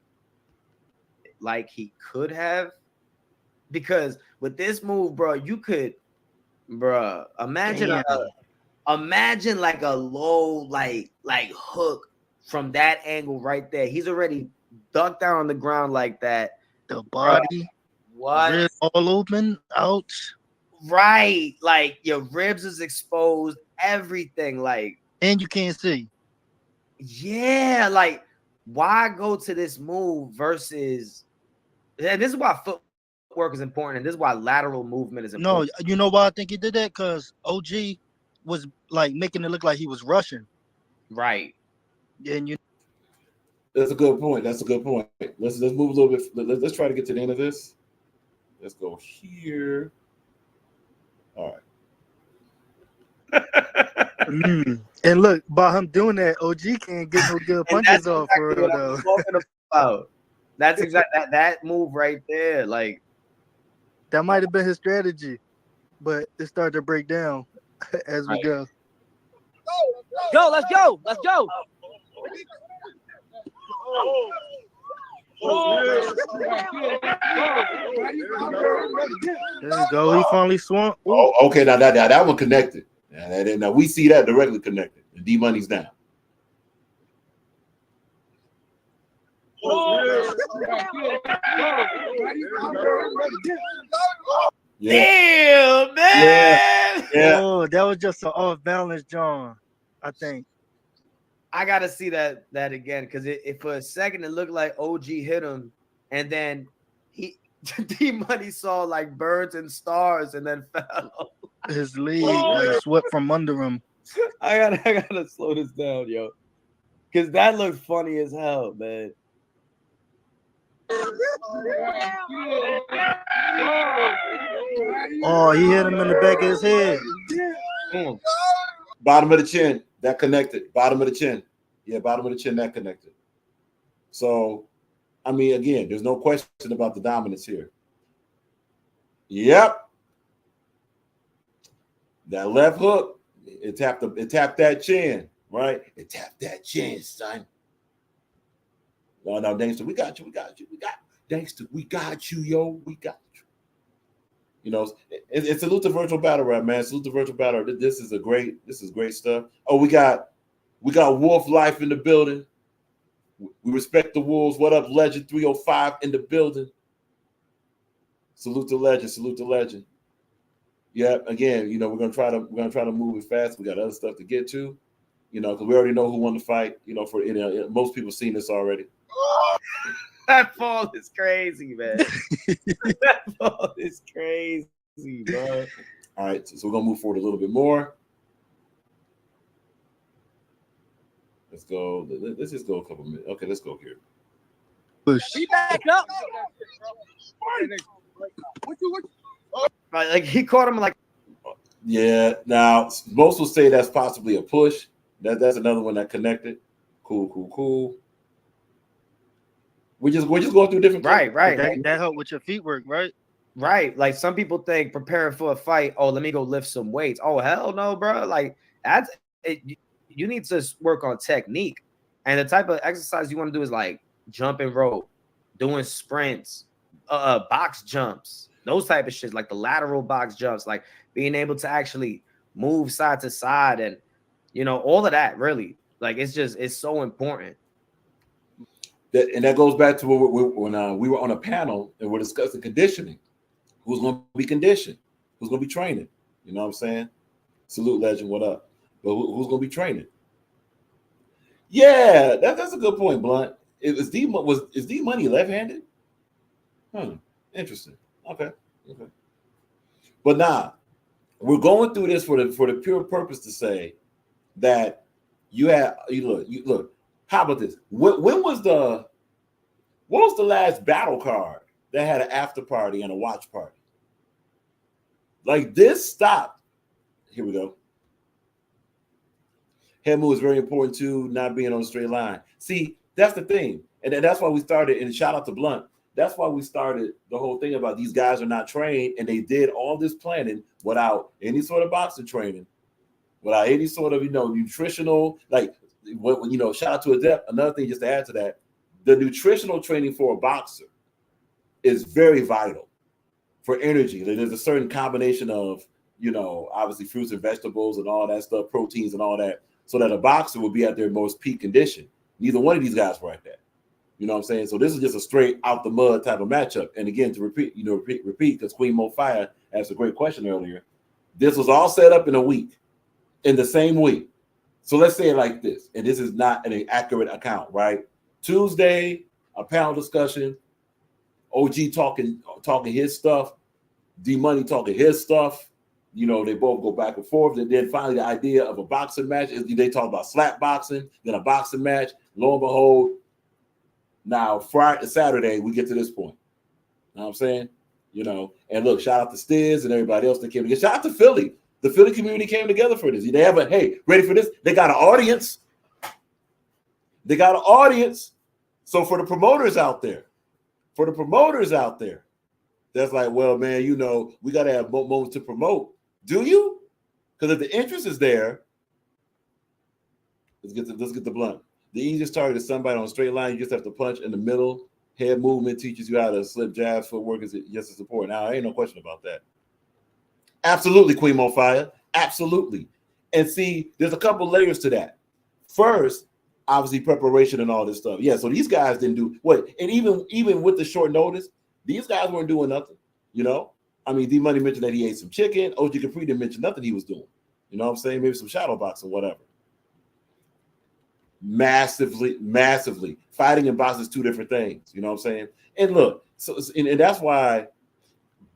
Like he could have, because with this move, bro, you could, bro, imagine like a low like hook from that angle right there. He's already ducked down on the ground like that. The body, bro, what? ribs all open, ouch. Right, like your ribs is exposed, everything, like, and you can't see. Yeah, like why go to this move versus? And this is why footwork is important, and this is why lateral movement is important. No, you know why I think he did that? Because OG was like making it look like he was rushing. Right. And that's a good point. That's a good point. Let's move a little bit. Let's try to get to the end of this. Let's go here. All right. And look, by him doing that, OG can't get no good punches off for real though. Talking about. That's exactly that move right there. Like that might have been his strategy, but it started to break down as we go. Go, let's go, let's go. There you go. He finally swung. Oh, okay. Now that one connected. Now we see that directly connected. And D Money's down. Yeah. Damn, man. Yeah. Oh, that was just an off balance, John. I think. I gotta see that again, because it for a second it looked like OG hit him, and then D Money saw like birds and stars, and then fell. His leg like swept from under him. I gotta slow this down, yo, because that looked funny as hell, man. Oh, he hit him in the back of his head. Bottom of the chin, that connected. Bottom of the chin. Yeah, bottom of the chin, that connected. So, I mean, again, there's no question about the dominance here. Yep. That left hook, it tapped that chin, right? It tapped that chin, son. No, Dangster, we got you. Dangster, we got you, yo. We got you. You know, it's salute to virtual battle rap, man. Salute to virtual battle. This is great stuff. Oh, we got Wolf Life in the building. We respect the Wolves. What up, Legend 305 in the building. Salute to Legend. Yeah, again, you know, we're gonna try to move it fast. We got other stuff to get to, you know, because we already know who won the fight. You know, most people seen this already. That fall is crazy, man. That fall is crazy, bro. All right, so we're gonna move forward a little bit more. Let's go. Let's just go a couple minutes. Okay, let's go here. Push. He back up. Like he caught him like. Yeah. Now most will say that's possibly a push. That's another one that connected. Cool. We're just going through different. Right. That helped with your feet work, right? Right. Like some people think preparing for a fight. Oh, let me go lift some weights. Oh, hell no, bro. Like that's it. You need to work on technique, and the type of exercise you want to do is like jumping rope, doing sprints, box jumps, those type of shit, like the lateral box jumps. Like being able to actually move side to side, and all of that. Really, like it's so important. And that goes back to when we were on a panel and we're discussing conditioning. Who's going to be conditioned? Who's going to be training? You know what I'm saying? Salute, legend. What up? But who's going to be training? Yeah, that's a good point, Blunt. Is D Money left-handed? Interesting. Okay. But nah, we're going through this for the pure purpose to say that you look. How about this? What was the last battle card that had an after party and a watch party? Like this stopped. Here we go. Head move is very important too, not being on a straight line. See, that's the thing. And that's why we started, and shout out to Blunt. That's why we started the whole thing about these guys are not trained, and they did all this planning without any sort of boxing training, without any sort of, nutritional, like, shout out to Adept. Another thing just to add to that, the nutritional training for a boxer is very vital for energy. There's a certain combination of, obviously fruits and vegetables and all that stuff, proteins and all that, so that a boxer will be at their most peak condition. Neither one of these guys were at that. You know what I'm saying? So this is just a straight out the mud type of matchup. And again, to repeat, because Queen Mo Fire asked a great question earlier. This was all set up in a week, in the same week. So let's say it like this, and this is not an accurate account, right? Tuesday, a panel discussion, OG talking his stuff, D Money talking his stuff. They both go back and forth. And then finally the idea of a boxing match is they talk about slap boxing, then a boxing match. Lo and behold, now Saturday, we get to this point. You know what I'm saying? And look, shout out to Stiz and everybody else that came together. Shout out to Philly. The Philly community came together for this. They have ready for this? They got an audience. So for the promoters out there, that's like, well, man, we got to have moments to promote. Do you? Because if the interest is there, let's get the Blunt. The easiest target is somebody on a straight line. You just have to punch in the middle. Head movement teaches you how to slip jabs. Footwork is just as important. Now, ain't no question about that. Absolutely, Queen Mo Fire. Absolutely. And see, there's a couple layers to that. First, obviously, preparation and all this stuff. Yeah, so these guys didn't do what, and even with the short notice, these guys weren't doing nothing. I mean, D Money mentioned that he ate some chicken. OG Capri didn't mention nothing he was doing. You know what I'm saying? Maybe some shadow boxing, whatever. Massively. Fighting and boxing is two different things. You know what I'm saying? And look, and that's why,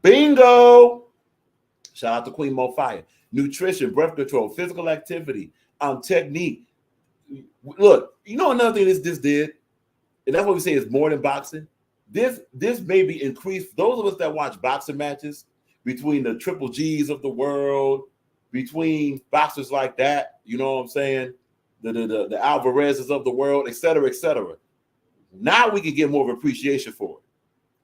bingo. Shout out to Queen Mo Fire. Nutrition, breath control, physical activity, technique. Look, another thing this did, and that's what we say is more than boxing. This maybe increased those of us that watch boxing matches between the Triple G's of the world, between boxers like that, you know what I'm saying? The Alvarez's of the world, et cetera, et cetera. Now we can get more of appreciation for it.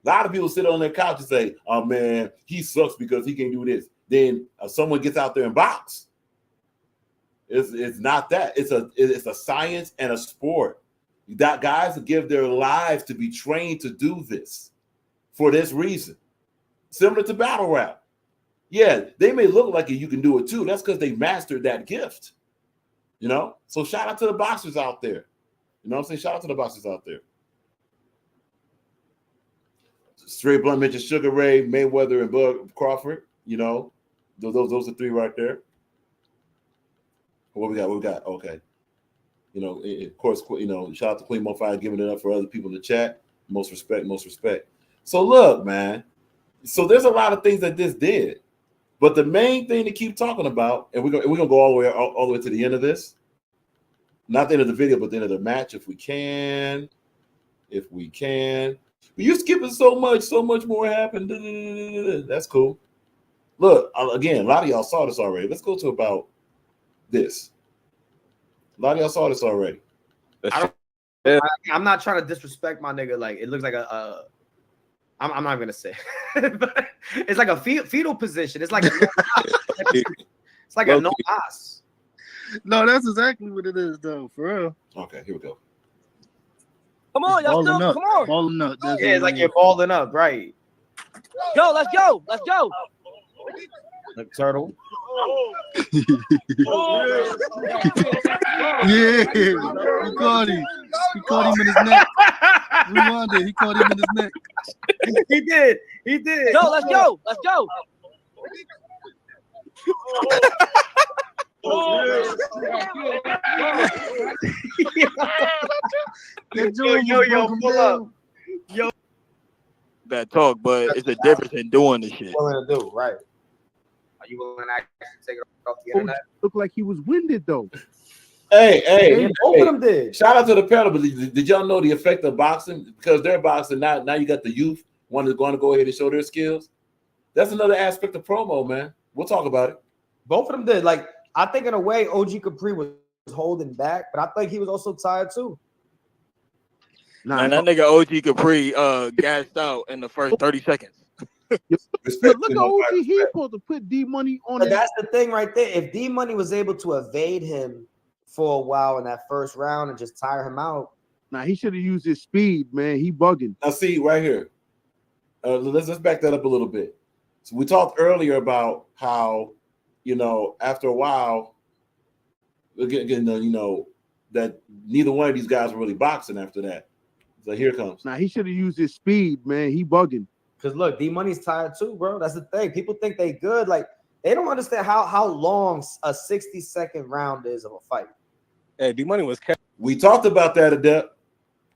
A lot of people sit on their couch and say, oh man, he sucks because he can't do this. Then someone gets out there and box. It's not that. It's a science and a sport. That guys give their lives to be trained to do this for this reason. Similar to battle rap. Yeah, they may look like you can do it too. That's because they mastered that gift. So shout out to the boxers out there. You know what I'm saying? Shout out to the boxers out there. Straight Blunt mentioned Sugar Ray, Mayweather, and Bud Crawford. Those are three right there. What we got? Okay. Of course, shout out to Queen Mo Fire giving it up for other people in the chat. Most respect. So look, man. So there's a lot of things that this did, but the main thing to keep talking about, and we're gonna go all the way to the end of this, not the end of the video, but the end of the match, if we can. But you're skipping so much more happened. That's cool. Look, again, a lot of y'all saw this already. Let's go to about this. A lot of y'all saw this already. I'm not trying to disrespect my nigga. Like, it looks like I'm not gonna say, but it's like a fetal position. It's like a no ass. No, that's exactly what it is, though. For real. Okay, here we go. Come on, y'all still, come on. Balling up. Yeah, it's like you're balling up, right? Let's go. The turtle. Yeah, he caught him. He caught him in his neck. Rewind it. He caught him in his neck. He did. He did. Yo, let's go. Let's go. Yo, That talk, but it's a difference in doing the shit. what willing to do, right? Are you willing to actually take it off the internet? Looked like he was winded though. Hey, Both of them did. shout out to the panel. But did y'all know the effect of boxing? Because they're boxing now. Now you got the youth one is going to go ahead and show their skills. That's another aspect of promo, man. We'll talk about it. Both of them did. Like, I think in a way, OG Capri was holding back, but I think he was also tired too. And that nigga OG Capri gassed out in the first 30 seconds. Respect Look to at my OG. fight, He respect. supposed to put D Money on But his. that's the thing right there. If D Money was able to evade him for a while in that first round and just tire him out, Nah, he should have used his speed, man. He bugging. Now, see right here. Let's back that up a little bit. So we talked earlier about how, after a while, again, that neither one of these guys were really boxing after that. So here it comes. Nah, he should have used his speed, man. He bugging. because look, D Money's tired too, bro. That's the thing. People think they good. Like, they don't understand how long a 60-second round is of a fight. Hey, D Money was kept. We talked about that, Adept.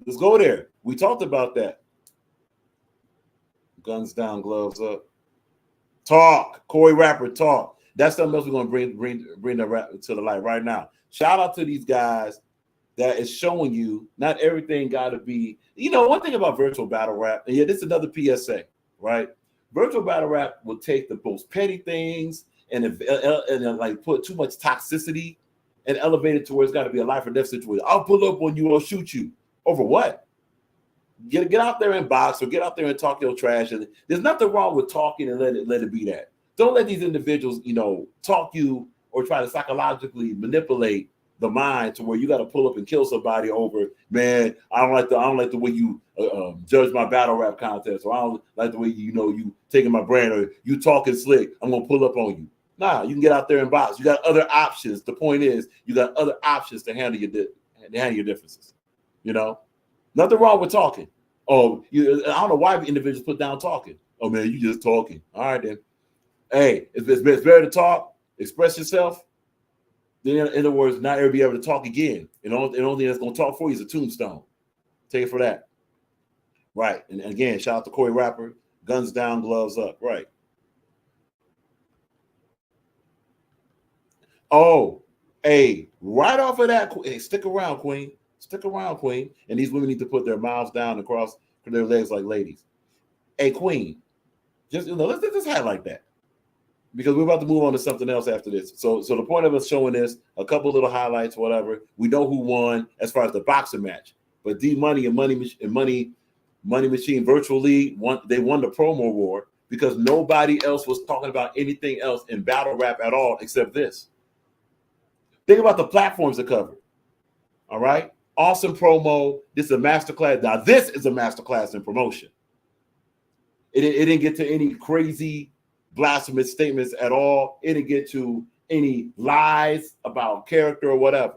Let's go there. We talked about that. Guns down, gloves up. Talk. Corey Rapper, talk. That's something else we're going to bring the rap to the light right now. Shout out to these guys that is showing you not everything got to be. One thing about virtual battle rap, and this is another PSA, right? Virtual battle rap will take the most petty things and like put too much toxicity and elevate it to where it's got to be a life or death situation. I'll pull up on you or shoot you. Over what? Get out there and box or get out there and talk your trash. And there's nothing wrong with talking and let it be that. Don't let these individuals, talk you or try to psychologically manipulate the mind to where you got to pull up and kill somebody over, man. I don't like the way you judge my battle rap contest, or I don't like the way you taking my brand, or you talking slick. I'm gonna pull up on you. Nah, you can get out there and box. You got other options. The point is, you got other options to handle your differences. Nothing wrong with talking. Oh, I don't know why individuals put down talking. Oh man, you just talking. All right then. Hey, it's better to talk, express yourself. Then, in other words, not ever be able to talk again. And the only thing that's going to talk for you is a tombstone. Take it for that. Right. And again, shout out to Corey Rapper. Guns down, gloves up. Right. Oh, hey, right off of that, hey, stick around, Queen. Stick around, Queen. And these women need to put their mouths down and cross their legs like ladies. Hey, Queen, let's just highlight that, because we're about to move on to something else after this. So the point of us showing this, a couple little highlights, whatever. We know who won as far as the boxing match, but D Money and Money Machine Virtual League won the promo war because nobody else was talking about anything else in battle rap at all except this. Think about the platforms it covered. All right, awesome promo. This is a masterclass. Now this is a masterclass in promotion. It didn't get to any crazy blasphemous statements at all. It didn't get to any lies about character or whatever.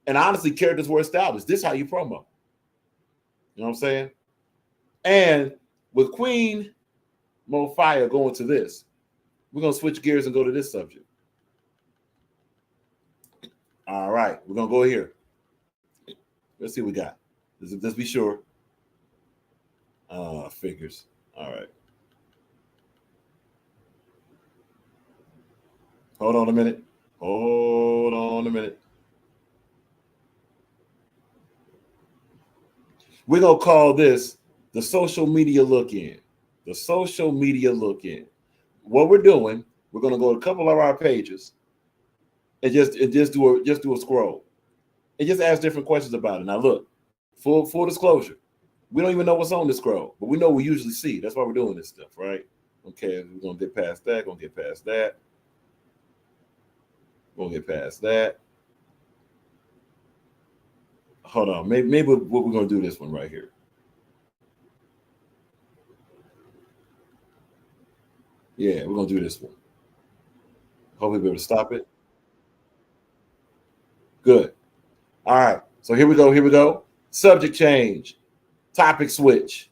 And honestly, characters were established. This is how you promo. You know what I'm saying? And with Queen Mo Fire going to this, we're going to switch gears and go to this subject. All right, we're going to go here. Let's see what we got. Let's be sure. Figures. All right. Hold on a minute. We're going to call this the social media look-in. The social media look-in. What we're doing, we're going to go to a couple of our pages and just do a scroll and just ask different questions about it. Now, look, full disclosure. We don't even know what's on the scroll, but we know we usually see. That's why we're doing this stuff, right? Okay, we're going to get past that. We'll get past that. Hold on. Maybe we're going to do this one right here. Yeah, we're going to do this one. Hope we'll be able to stop it. Good. All right. So here we go. Here we go. Subject change. Topic switch.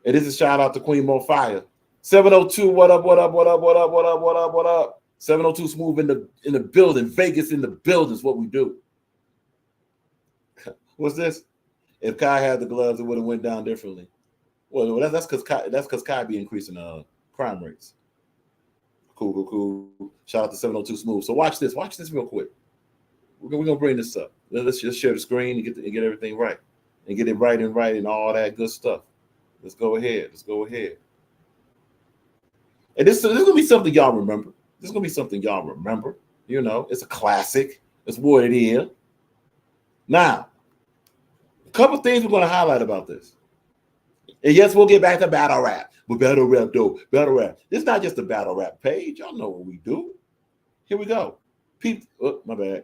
And this is shout out to Queen Mo Fire. 702. What up? What up? What up? What up? What up? What up? What up? 702 Smooth in the building. Vegas in the building is what we do. What's this? If Kai had the gloves, it would have went down differently. Well, that's because Kai be increasing crime rates. Cool. Shout out to 702 Smooth. So watch this. Watch this real quick. We're gonna bring this up. Let's just share the screen and get everything right, and get it right and all that good stuff. Let's go ahead. And this is gonna be something y'all remember. You know, it's a classic. It's what it is. Now, a couple things we're gonna highlight about this. And yes, we'll get back to battle rap. But battle rap, though. Battle rap. This is not just a battle rap page. Y'all know what we do. Here we go. Peep. Oh, my bad.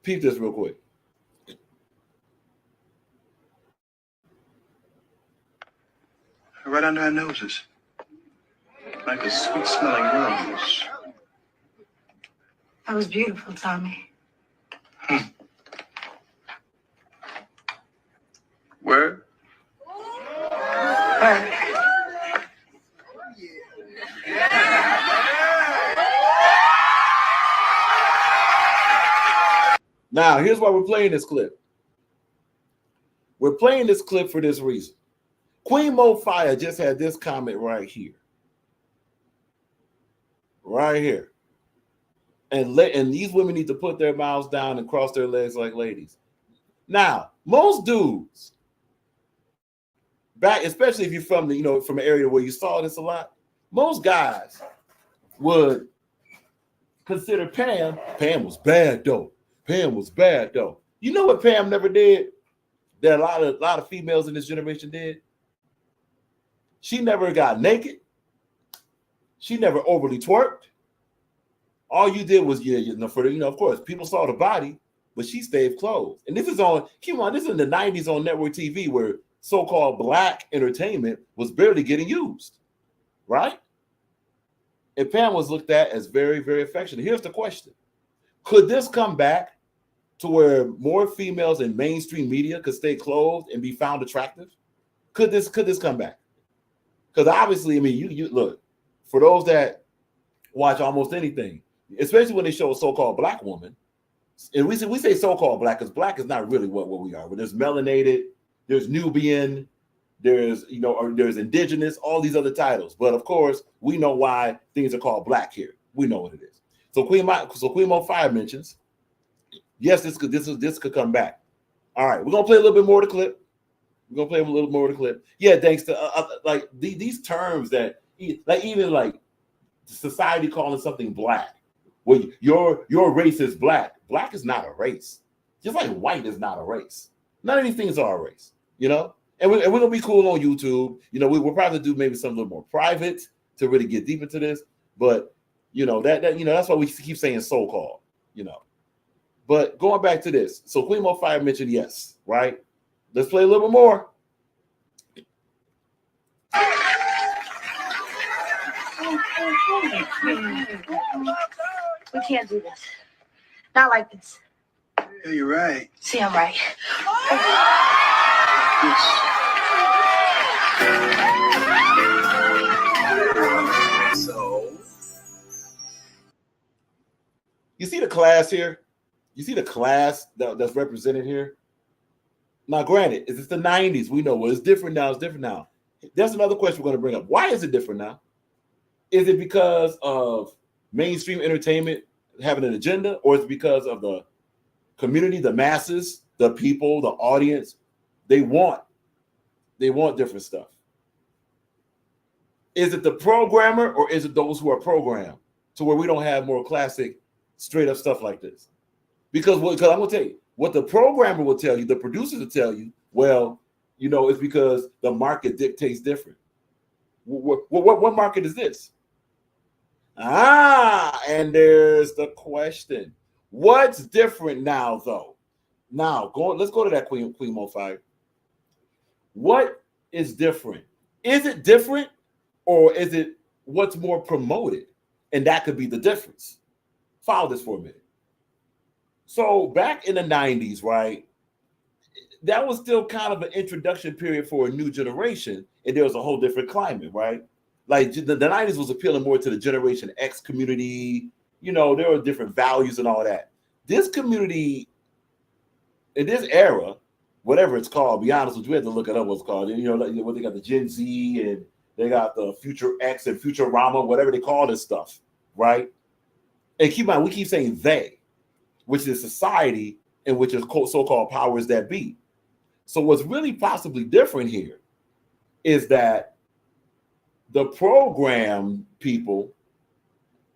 Peep this real quick. Right under our noses. Like a sweet-smelling rose. That was beautiful, Tommy. Word? Word. Now, here's why we're playing this clip. We're playing this clip for this reason. Queen Mo Fire just had this comment right here. Right here. And these women need to put their mouths down and cross their legs like ladies. Now, most dudes, back, especially if you're from from an area where you saw this a lot, most guys would consider Pam was bad though. You know what Pam never did that a lot of females in this generation did? She never got naked. She never overly twerked. All you did was, of course, people saw the body, but she stayed clothed. And this is this is in the 90s on network TV where so-called black entertainment was barely getting used, right? And Pam was looked at as very, very affectionate. Here's the question. Could this come back to where more females in mainstream media could stay clothed and be found attractive? Could this come back? Because obviously, I mean, you look, for those that watch almost anything, especially when they show a so-called black woman, and we say so-called black because black is not really what we are. But there's melanated, there's Nubian, there's there's indigenous, all these other titles. But of course, we know why things are called black here. We know what it is. So Queen Mo Fire mentions, yes, this could come back. All right, we're gonna play a little bit more of the clip. Yeah, thanks to like these terms that even society calling something black. Well, your race is black. Black is not a race. Just like white is not a race. None of these things are a race, And we're gonna be cool on YouTube. We'll probably do maybe something a little more private to really get deep into this. But that's why we keep saying so-called. But going back to this, so Queen Mo Fire mentioned yes, right? Let's play a little bit more. We can't do this. Not like this. Yeah, you're right. See, I'm right. So, You see the class here? You see the class that's represented here? Now, granted, it's the 90s. We know well, it's different now. That's another question we're going to bring up. Why is it different now? Is it because of mainstream entertainment having an agenda, or is it because of the community, the masses, the people, the audience? They want different stuff. Is it the programmer, or is it those who are programmed to where we don't have more classic, straight up stuff like this? Because I'm going to tell you, what the programmer will tell you, the producers will tell you, well, it's because the market dictates different. What market is this? And there's the question. What's different now, though? Now, let's go to that Queen Mo Fire. What is different? Is it different, or is it what's more promoted? And that could be the difference. Follow this for a minute. So back in the 90s, right, that was still kind of an introduction period for a new generation, and there was a whole different climate, right? Like the 90s was appealing more to the Generation X community. You know, there were different values and all that. This community, in this era, whatever it's called, be honest with you, we had to look it up what it's called. You know, what they got the Gen Z and they got the Future X and Futurama, whatever they call this stuff, right? And keep in mind, we keep saying they, which is society and which is so-called powers that be. So what's really possibly different here is that the program people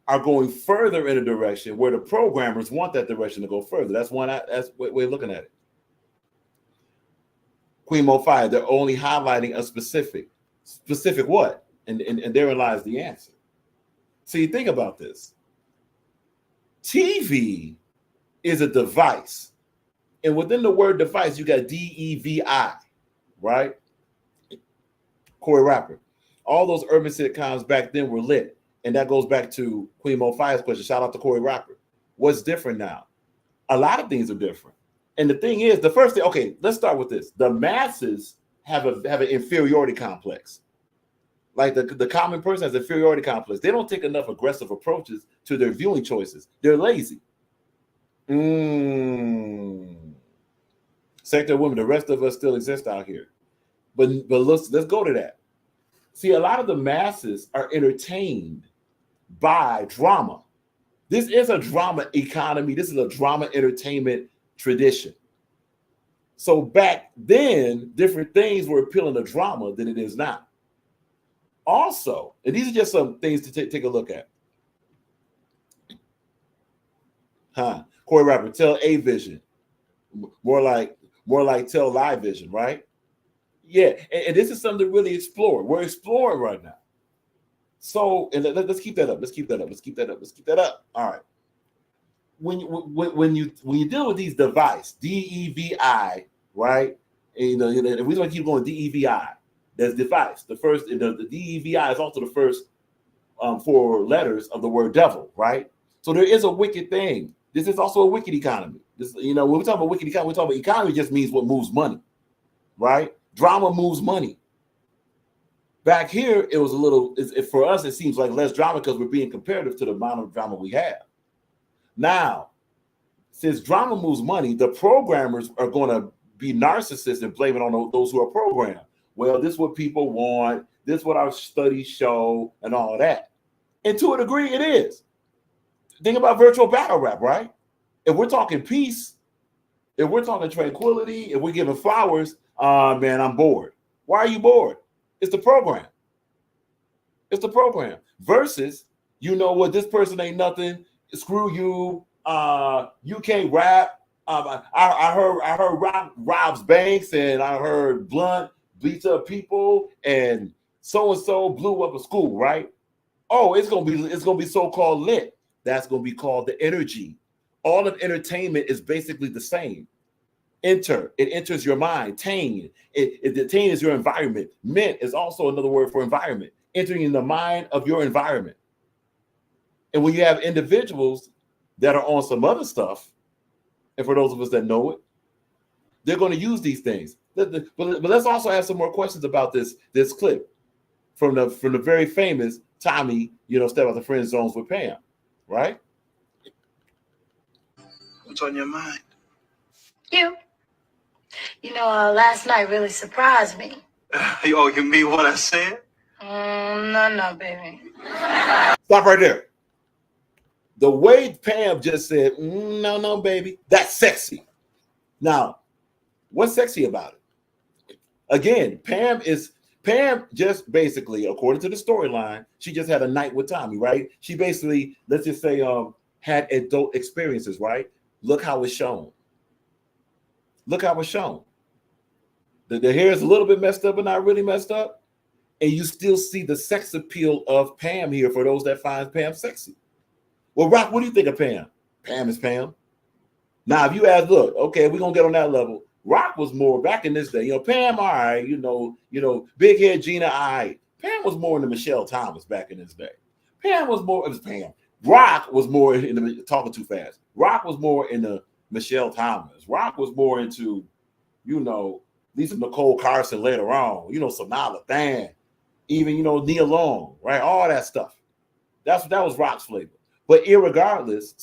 are going further in a direction where the programmers want that direction to go further. That's what we're looking at it. Queen Mo 5, they're only highlighting a specific what? And therein lies the answer. See, think about this. TV is a device. And within the word device, you got DEVI, right? Corey Rapper. All those urban sitcoms back then were lit. And that goes back to Queen Mo 5's question. Shout out to Corey Rapper. What's different now? A lot of things are different. And the thing is, the first thing, okay, let's start with this. The masses have an inferiority complex. Like the common person has an inferiority complex. They don't take enough aggressive approaches to their viewing choices. They're lazy. Sector of women, the rest of us still exist out here. But let's go to that. See, a lot of the masses are entertained by drama. This is a drama economy. This is a drama entertainment tradition. So back then, different things were appealing to drama than it is now. Also, and these are just some things to take a look at. Corey Rapper, tell A Vision. More like tell Live Vision, right? Yeah, and this is something to really explore. We're exploring right now. So, and let's keep that up. Let's keep that up. All right. When you deal with these devices, DEVI, right? And we want to keep going DEVI. That's device. The first, the DEVI is also the first 4 letters of the word devil, right? So there is a wicked thing. This is also a wicked economy. This, when we talk about wicked economy, we talk about economy just means what moves money, right? Drama moves money. Back here, it was a little, for us, it seems like less drama because we're being comparative to the amount of drama we have. Now, since drama moves money, the programmers are going to be narcissists and blame it on those who are programmed. Well, this is what people want. This is what our studies show and all of that. And to a degree, it is. Think about virtual battle rap, right? If we're talking peace, if we're talking tranquility, if we're giving flowers, man, I'm bored. Why are you bored? It's the program. It's the program. Versus, you know what, this person ain't nothing. Screw you. You can't rap. I heard Rob's Banks and I heard Blunt beats up people and so blew up a school, right? Oh, it's gonna be so-called lit. That's gonna be called the energy. All of entertainment is basically the same. It enters your mind. Tang, tang is your environment. Mint is also another word for environment. Entering in the mind of your environment. And when you have individuals that are on some other stuff, and for those of us that know it, they're going to use these things. But let's also have some more questions about this clip from the very famous Tommy, step out the friend zones with Pam, right? What's on your mind? You. Last night really surprised me. Oh, you mean what I said? No, baby. Stop right there. The way Pam just said, no, baby, that's sexy. Now, what's sexy about it? Again, Pam just basically, according to the storyline, she just had a night with Tommy, right? She basically, let's just say, had adult experiences, right? Look how it's shown. Look how it's shown. The hair is a little bit messed up, but not really messed up. And you still see the sex appeal of Pam here for those that find Pam sexy. Well, Rock, what do you think of Pam? Pam is Pam. Now, if you ask, look, okay, we're going to get on that level. Rock was more back in this day. Pam, all right, big head Gina, all right. Pam was more into Michelle Thomas back in this day. Pam was more. It was Pam. Rock was more in the talking too fast. Rock was more in the Michelle Thomas. Rock was more into, Lisa Nicole Carson later on. Sonala Than, even Nia Long, right? All that stuff. That was Rock's flavor. But regardless,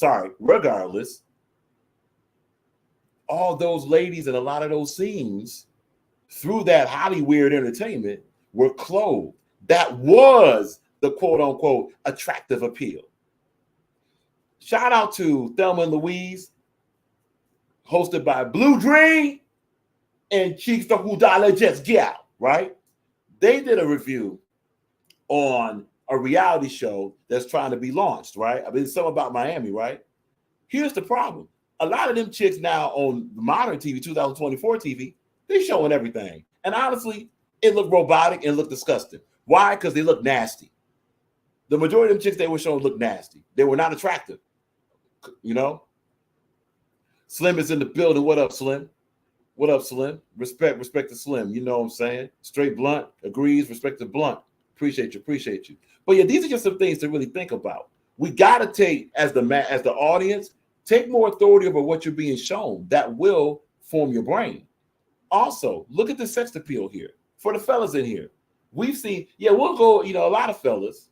all those ladies and a lot of those scenes through that Hollywood entertainment were clothed. That was the quote unquote attractive appeal. Shout out to Thelma and Louise, hosted by Blue Dream and Cheeks the Who Dollar Just Get, right? They did a review on a reality show that's trying to be launched, right? I mean, it's something about Miami, right? Here's the problem. A lot of them chicks now on modern TV, 2024 TV, they're showing everything. And honestly, it looked robotic and looked disgusting. Why? Because they look nasty. The majority of them chicks they were showing looked nasty. They were not attractive. Slim is in the building. What up, Slim? What up, Slim? Respect to Slim. You know what I'm saying? Straight Blunt agrees. Respect to Blunt. Appreciate you. But yeah, these are just some things to really think about. We got to take, as the audience, take more authority over what you're being shown. That will form your brain. Also, look at the sex appeal here. For the fellas in here, we've seen, we'll go, a lot of fellas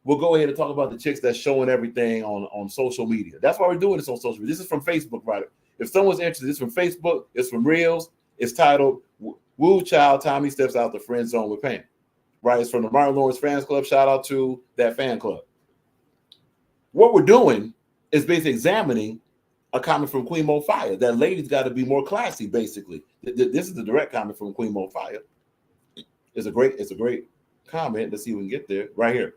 will go ahead and talk about the chicks that's showing everything on social media. That's why we're doing this on social media. This is from Facebook, right? If someone's interested, it's from Facebook, it's from Reels. It's titled, Woo Child, Tommy Steps Out the Friend Zone with Pam. Right? It's from the Martin Lawrence Fans Club. Shout out to that fan club. What we're doing is basically examining a comment from Queen Mo Fire. That lady's got to be more classy, basically. This is the direct comment from Queen Mo Fire. It's a great comment. Let's see if we can get there. Right here.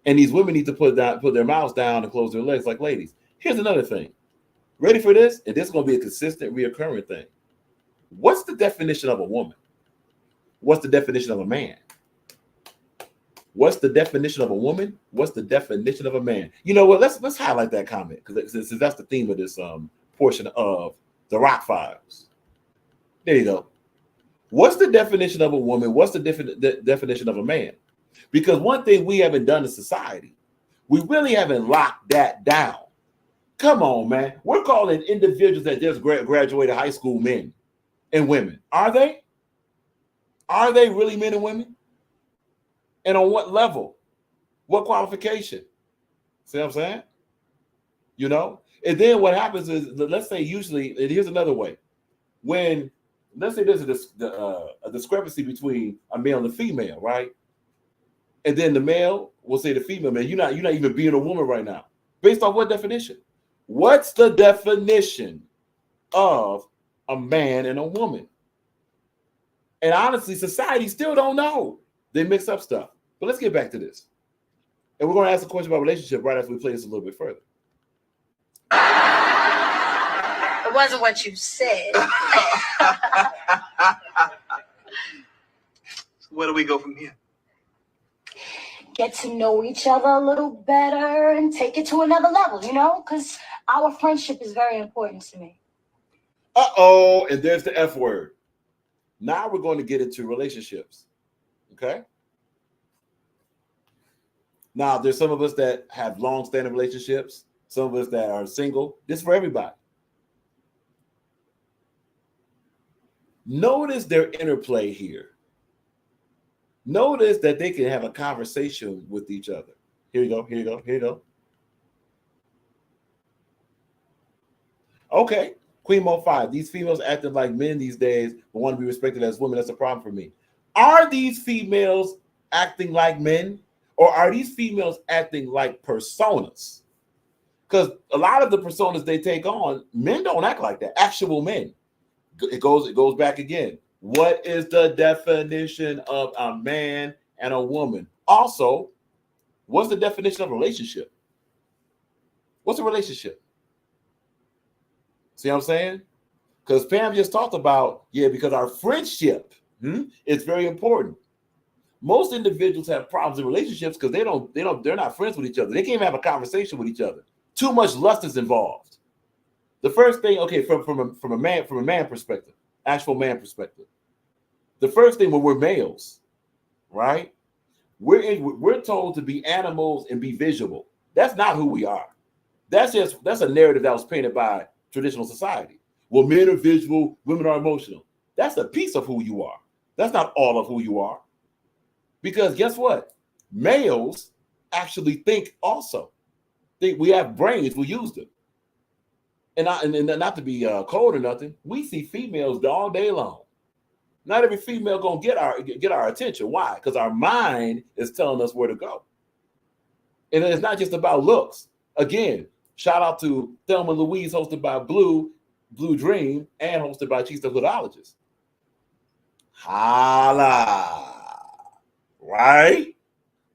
And these women need to put their mouths down and close their legs like ladies. Here's another thing. Ready for this? And this is going to be a consistent, reoccurring thing. What's the definition of a woman? What's the definition of a man? What's the definition of a woman? What's the definition of a man? You know what? Let's highlight that comment because that's the theme of this portion of the RAK Files. There you go. What's the definition of a woman? What's the definition of a man? Because one thing we haven't done in society, we really haven't locked that down. Come on, man. We're calling individuals that just graduated high school men and women. Are they? Are they really men and women? And on what level? What qualification? See what I'm saying? And then what happens is, let's say usually, and here's another way. When, let's say there's a discrepancy between a male and a female, right? And then the male will say to the female, man, you're not even being a woman right now. Based on what definition? What's the definition of a man and a woman? And honestly, society still don't know. They mix up stuff. But let's get back to this. And we're going to ask a question about relationship right after we play this a little bit further. It wasn't what you said. Where do we go from here? Get to know each other a little better and take it to another level, because our friendship is very important to me. Uh-oh, and there's the F word. Now we're going to get into relationships, okay? Now, there's some of us that have long-standing relationships, some of us that are single. This is for everybody. Notice their interplay here. Notice that they can have a conversation with each other. Here you go. Okay, Queen Mo 5. These females acting like men these days, but want to be respected as women. That's a problem for me. Are these females acting like men, or are these females acting like personas? Because a lot of the personas they take on, men don't act like that. Actual men. It goes back again. What is the definition of a man and a woman? Also, what's the definition of a relationship? What's a relationship? See what I'm saying? Because Pam just talked about, because our friendship is very important. Most individuals have problems in relationships because they're not friends with each other. They can't even have a conversation with each other. Too much lust is involved. The first thing, okay, from a man perspective, actual man perspective. The first thing when we're males, right? We're told to be animals and be visual. That's not who we are. That's a narrative that was painted by traditional society. Well, men are visual, women are emotional. That's a piece of who you are. That's not all of who you are. Because guess what? Males actually think also. We have brains, we use them. And not to be cold or nothing, we see females all day long. Not every female gonna get our attention. Why? Because our mind is telling us where to go. And it's not just about looks. Again, shout out to Thelma Louise, hosted by Blue Dream, and hosted by Chief the Hoodologist. Holla. Right?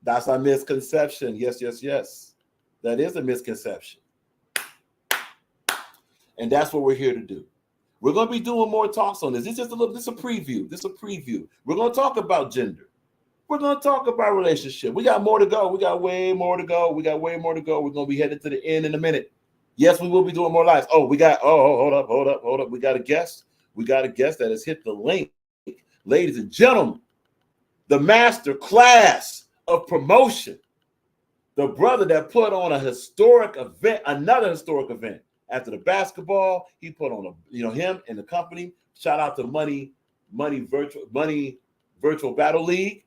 That's a misconception. Yes. That is a misconception. And that's what we're here to do. We're going to be doing more talks on this. This is a preview. We're going to talk about gender. We're going to talk about relationship. We got more to go. We got way more to go. We're going to be headed to the end in a minute. Yes, we will be doing more lives. Hold up. We got a guest. That has hit the link. Ladies and gentlemen, the master class of promotion. The brother that put on another historic event. After the basketball, he put on him and the company. Shout out to Money Virtual Battle League.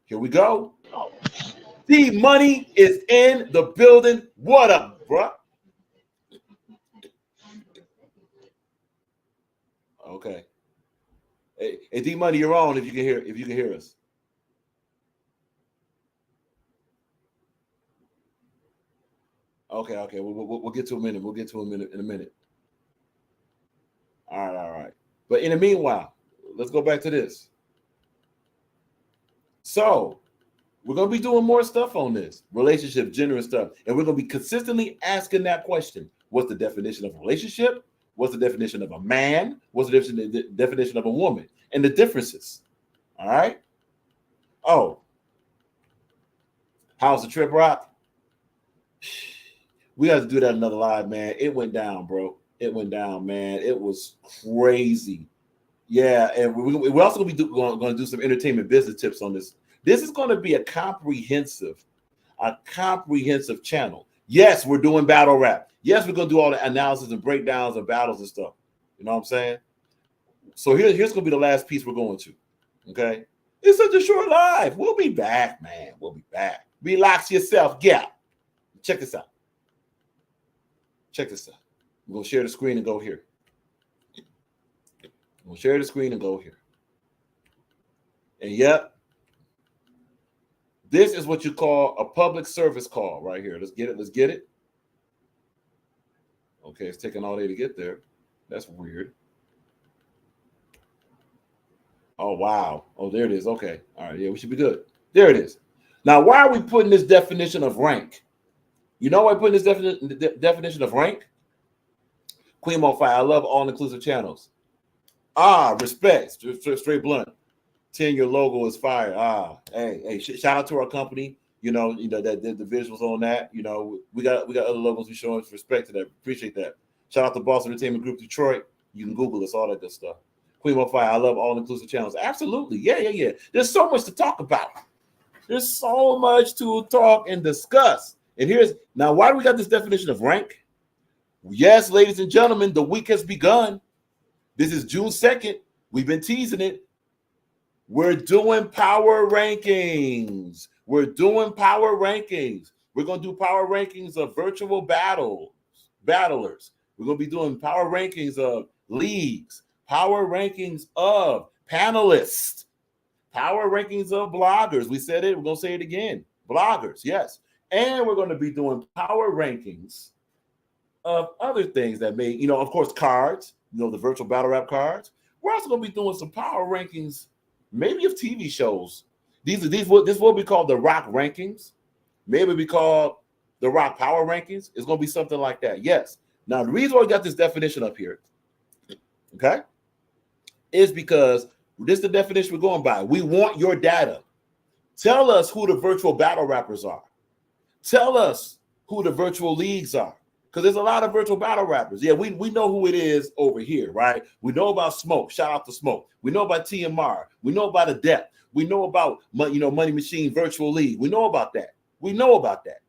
Here we go. D-Money is in the building. What up, bro? Okay. Hey, D-Money, you're on if you can hear us. Okay. We'll get to a minute. In a minute. All right. But in the meanwhile, let's go back to this. So we're going to be doing more stuff on this relationship, gender, and stuff. And we're going to be consistently asking that question. What's the definition of a relationship? What's the definition of a man? What's the definition of a woman? And the differences. All right. Oh, how's the trip, Rock? We got to do that another live, man. It went down, bro. It went down, man. It was crazy. Yeah, and we're also going to do some entertainment business tips on this. This is going to be a comprehensive channel. Yes, we're doing battle rap. Yes, we're going to do all the analysis and breakdowns of battles and stuff. You know what I'm saying? So here's going to be the last piece we're going to. Okay? It's such a short live. We'll be back, man. We'll be back. Relax yourself. Yeah. Check this out. We're going to share the screen and go here. And yep, this is what you call a public service call right here. Let's get it. Okay, it's taking all day to get there. That's weird. Oh, wow. Oh, there it is. Okay. All right. Yeah, we should be good. There it is. Now, why are we putting this definition of rank? You know why I put this definition of rank? Queen Mo Fire, I love all-inclusive channels. Respect. Straight blunt. 10-year logo is fire. Hey, shout out to our company. You know that did the visuals on that. You know, we got other logos we showing respect to that. Appreciate that. Shout out to Boss Entertainment Group Detroit. You can Google us, all that good stuff. Queen Mo Fire, I love all-inclusive channels. Absolutely. Yeah. There's so much to talk about. There's so much to talk and discuss. And now, why do we got this definition of rank? Yes, ladies and gentlemen, the week has begun. This is June 2nd. We've been teasing it. We're doing power rankings. We're going to do power rankings of virtual battlers. We're going to be doing power rankings of leagues, power rankings of panelists, power rankings of bloggers. We said it. We're going to say it again. Bloggers, yes. And we're going to be doing power rankings of other things that may, of course, cards, the virtual battle rap cards. We're also going to be doing some power rankings, maybe of TV shows. This will be called the RAK rankings. Maybe be called the RAK power rankings. It's going to be something like that. Yes. Now, the reason why we got this definition up here, okay, is because this is the definition we're going by. We want your data. Tell us who the virtual battle rappers are. Tell us who the virtual leagues are. Because there's a lot of virtual battle rappers. Yeah, we know who it is over here, right? We know about Smoke. Shout out to Smoke. We know about TMR. We know about Adept. We know about Money Machine Virtual League. We know about that. We know about that.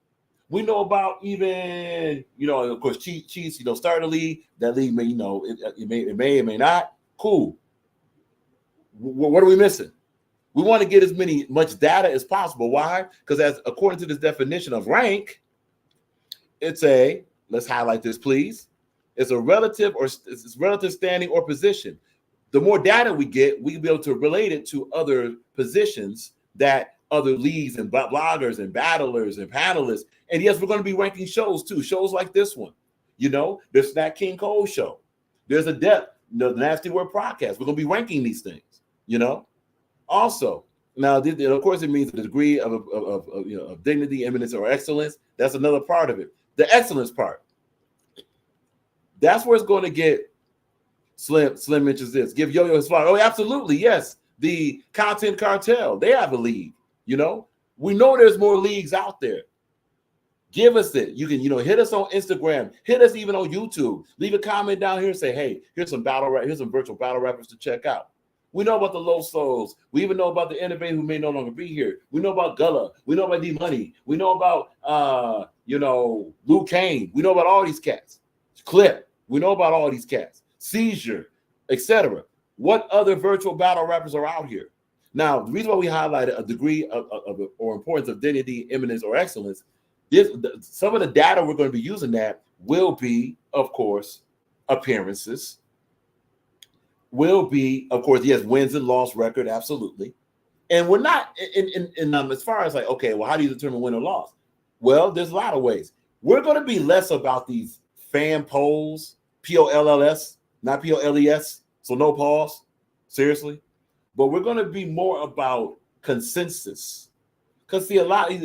We know about even, of course, Chiefs, start a league. That league may, it may or may not. Cool. What are we missing? We want to get as much data as possible. Why? Because according to this definition of rank, it's let's highlight this, please. It's a relative standing or position. The more data we get, we can be able to relate it to other positions that other leagues and bloggers and battlers and panelists. And yes, we're going to be ranking shows too. Shows like this one. There's that King Cole show. There's a Depth, the Nasty Word podcast. We're going to be ranking these things, Also, now, of course, it means the degree of dignity, eminence, or excellence. That's another part of it. The excellence part. That's where it's going to get Slim mentions this. Give Yo-Yo his flower. Oh, absolutely. Yes. The Content Cartel. They have a league. We know there's more leagues out there. Give us it. You can, hit us on Instagram. Hit us even on YouTube. Leave a comment down here and say, hey, here's some virtual battle rappers to check out. We know about the Low Souls. We even know about the Innovator who may no longer be here. We know about Gullah. We know about D-Money. We know about, Luke Kane. We know about all these cats. Clip. We know about all these cats. Seizure, etc. What other virtual battle rappers are out here? Now, the reason why we highlighted a degree of or importance of dignity, eminence, or excellence, some of the data we're going to be using that will be, of course, appearances. Will be, of course, yes, wins and loss record, absolutely. And we're not in as far as okay, well, how do you determine win or loss? Well, there's a lot of ways. We're going to be less about these fan polls, POLLS, not POLES, so no pause, seriously. But we're going to be more about consensus. Because see,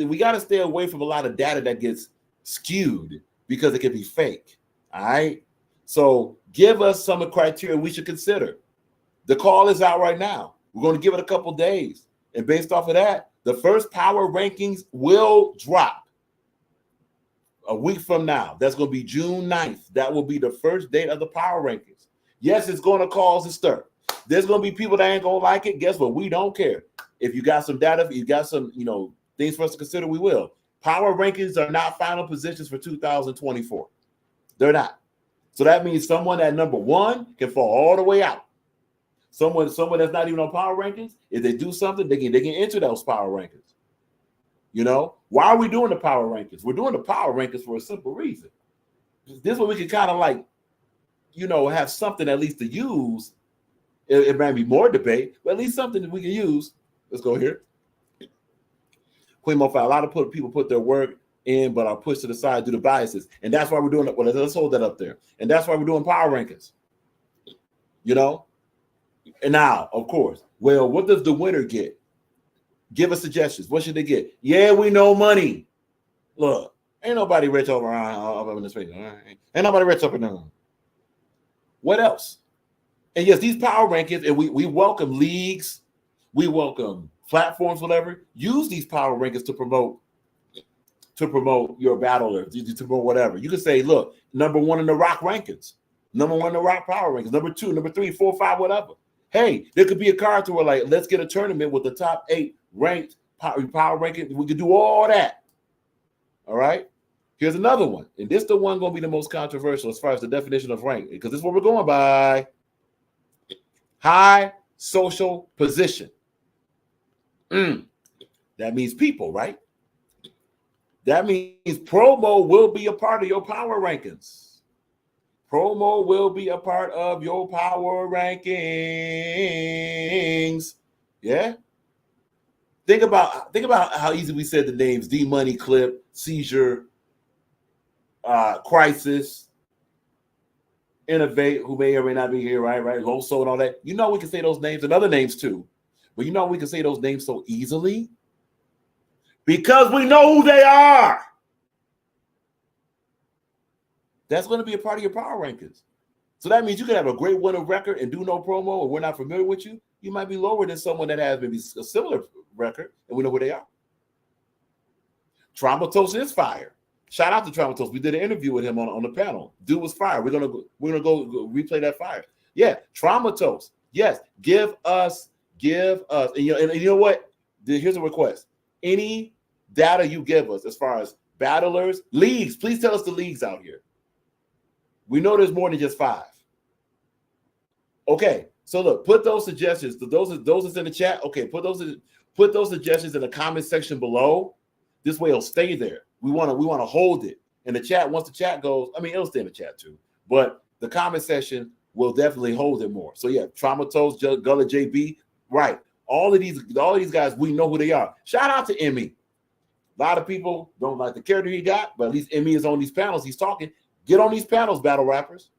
we got to stay away from a lot of data that gets skewed because it can be fake. All right. So give us some criteria we should consider. The call is out right now. We're going to give it a couple days. And based off of that, the first power rankings will drop a week from now. That's going to be June 9th. That will be the first date of the power rankings. Yes, it's going to cause a stir. There's going to be people that ain't going to like it. Guess what? We don't care. If you got some data, if you got some, things for us to consider, we will. Power rankings are not final positions for 2024. They're not. So that means someone at number 1 can fall all the way out. Someone that's not even on power rankings, if they do something, they can enter those power rankings. Why are we doing the power rankings? We're doing the power rankings for a simple reason. This way we can kind of have something at least to use. It might be more debate, but at least something that we can use. Let's go here. Queen Mo, a lot of people put their work in, but are pushed to the side due to biases. And that's why we're doing it. Well, let's hold that up there. And that's why we're doing power rankings. And now, of course, well, what does the winner get? Give us suggestions. What should they get? Yeah, we know money. Look, ain't nobody rich over in this region. Ain't nobody rich up in there. What else? And yes, these power rankings, and we welcome leagues, we welcome platforms, whatever. Use these power rankings to promote your battler, to promote whatever. You can say, look, number 1 in the RAK rankings, number 1 in the RAK power rankings, number 2, number 3, 4, 5, whatever. Hey, there could be a card to where let's get a tournament with the top 8 ranked power rankings. We could do all that. All right. Here's another one, and this the one going to be the most controversial as far as the definition of rank, because this is what we're going by. High social position. That means people, right? That means promo will be a part of your power rankings. Promo will be a part of your power rankings. Yeah. Think about how easy we said the names: D-Money, Clip, Seizure, Crisis, Innovate, who may or may not be here, right? Low Soul and all that. We can say those names and other names too. But we can say those names so easily because we know who they are. That's going to be a part of your power rankings. So that means you can have a great winner record and do no promo, and we're not familiar with you. You might be lower than someone that has maybe a similar record, and we know who they are. Traumatos is fire. Shout out to Traumatos. We did an interview with him on the panel. Dude was fire. We're gonna go replay that fire. Yeah, Traumatos. Yes, give us give us, and you know what? Here's a request. Any data you give us as far as battlers, leagues, please tell us the leagues out here. We know there's more than just 5. Okay, so look, put those suggestions. Those that's in the chat. Okay, put those suggestions in the comment section below. This way it'll stay there. We want to hold it in the chat. Once the chat goes, I mean, it'll stay in the chat too. But the comment section will definitely hold it more. So yeah, Traumatose, Gullah JB, right? All of these guys, we know who they are. Shout out to Emmy. A lot of people don't like the character he got, but at least Emmy is on these panels. He's talking. Get on these panels, battle rappers.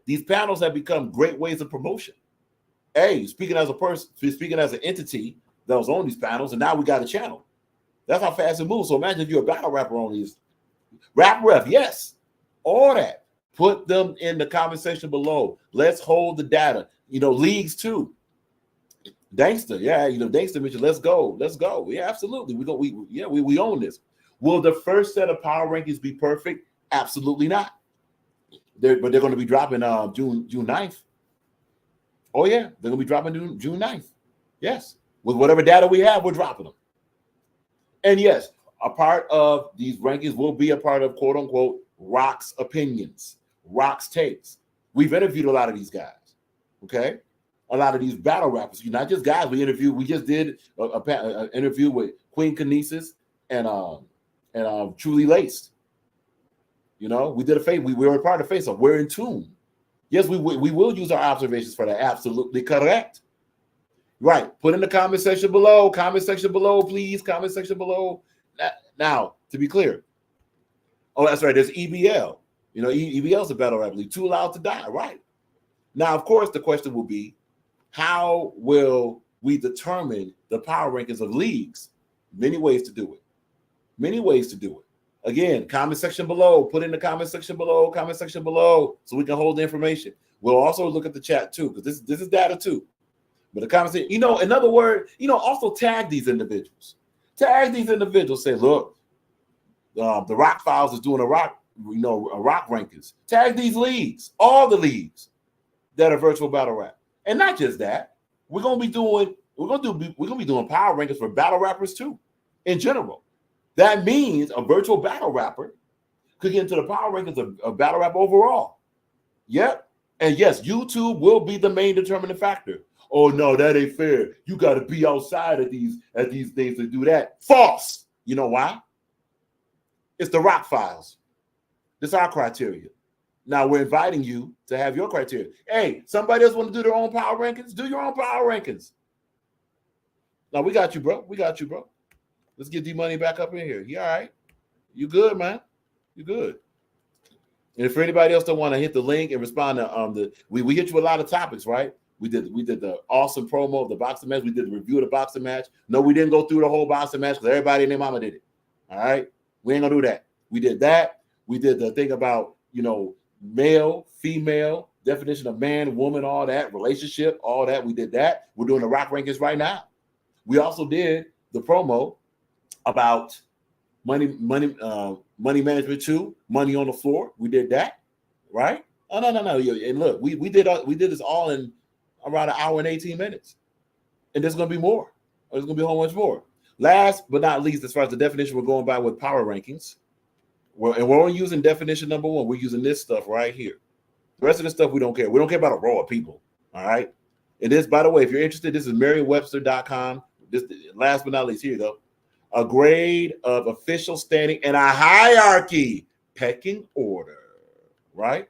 These panels have become great ways of promotion. Hey, speaking as a person, speaking as an entity that was on these panels, and now we got a channel. That's how fast it moves. So imagine if you're a battle rapper on these. Rap Ref, yes. All that. Put them in the comment section below. Let's hold the data. Leagues too. Dangster, yeah, Dangster mentioned, let's go. Yeah, absolutely. We own this. Will the first set of power rankings be perfect? Absolutely not. But they're going to be dropping June 9th. Oh yeah, they're going to be dropping June 9th. Yes, with whatever data we have, we're dropping them. And yes, a part of these rankings will be a part of quote unquote RAK's opinions, RAK's takes. We've interviewed a lot of these guys. Okay. A lot of these battle rappers, not just guys we interviewed. We just did an interview with Queen Kinesis and Truly Laced. We did we were a part of Faceoffs. We're in tune. Yes, we will use our observations for that. Absolutely correct. Right. Put in the comment section below. Comment section below, please. Comment section below. Now, to be clear. Oh, that's right. There's EBL. EBL's a battle rap league. Too Loud to Die. Right. Now, of course, the question will be, how will we determine the power rankings of leagues? Many ways to do it. Many ways to do it. Again, comment section below. Put in the comment section below. Comment section below, so we can hold the information. We'll also look at the chat too, because this is data too. But the comment section, in other words, also tag these individuals. Tag these individuals. Say, look, the RAK Files is doing a RAK rankings. Tag these leagues, all the leagues that are virtual battle rap. And not just that, we're gonna be doing power rankings for battle rappers too, in general. That means a virtual battle rapper could get into the power rankings of battle rap overall. Yep. And yes, YouTube will be the main determining factor. Oh no, that ain't fair. You got to be outside of these things to do that. False. You know why? It's the RAK Files. This is our criteria. Now we're inviting you to have your criteria. Hey, somebody else want to do their own power rankings? Do your own power rankings. Now we got you, bro. Let's get D-Money back up in here. You all right? You good, man? You good? And for anybody else that want to hit the link and respond to we hit you with a lot of topics, right? We did the awesome promo of the boxing match. We did the review of the boxing match. No, we didn't go through the whole boxing match because everybody and their mama did it. All right, we ain't gonna do that. We did that. We did the thing about male, female, definition of man, woman, all that, relationship, all that. We did that. We're doing the RAK rankings right now. We also did the promo about money management too, money on the floor. We did that, right? Oh no. And look, we did this all in around an hour and 18 minutes. And there's gonna be more. There's gonna be a whole bunch more. Last but not least, as far as the definition we're going by with power rankings, we're only using definition number 1. We're using this stuff right here. The rest of the stuff we don't care. We don't care about a row of people. All right. And this, by the way, if you're interested, this is Merriam-Webster.com. This, last but not least, here you go. A grade of official standing and a hierarchy, pecking order. Right?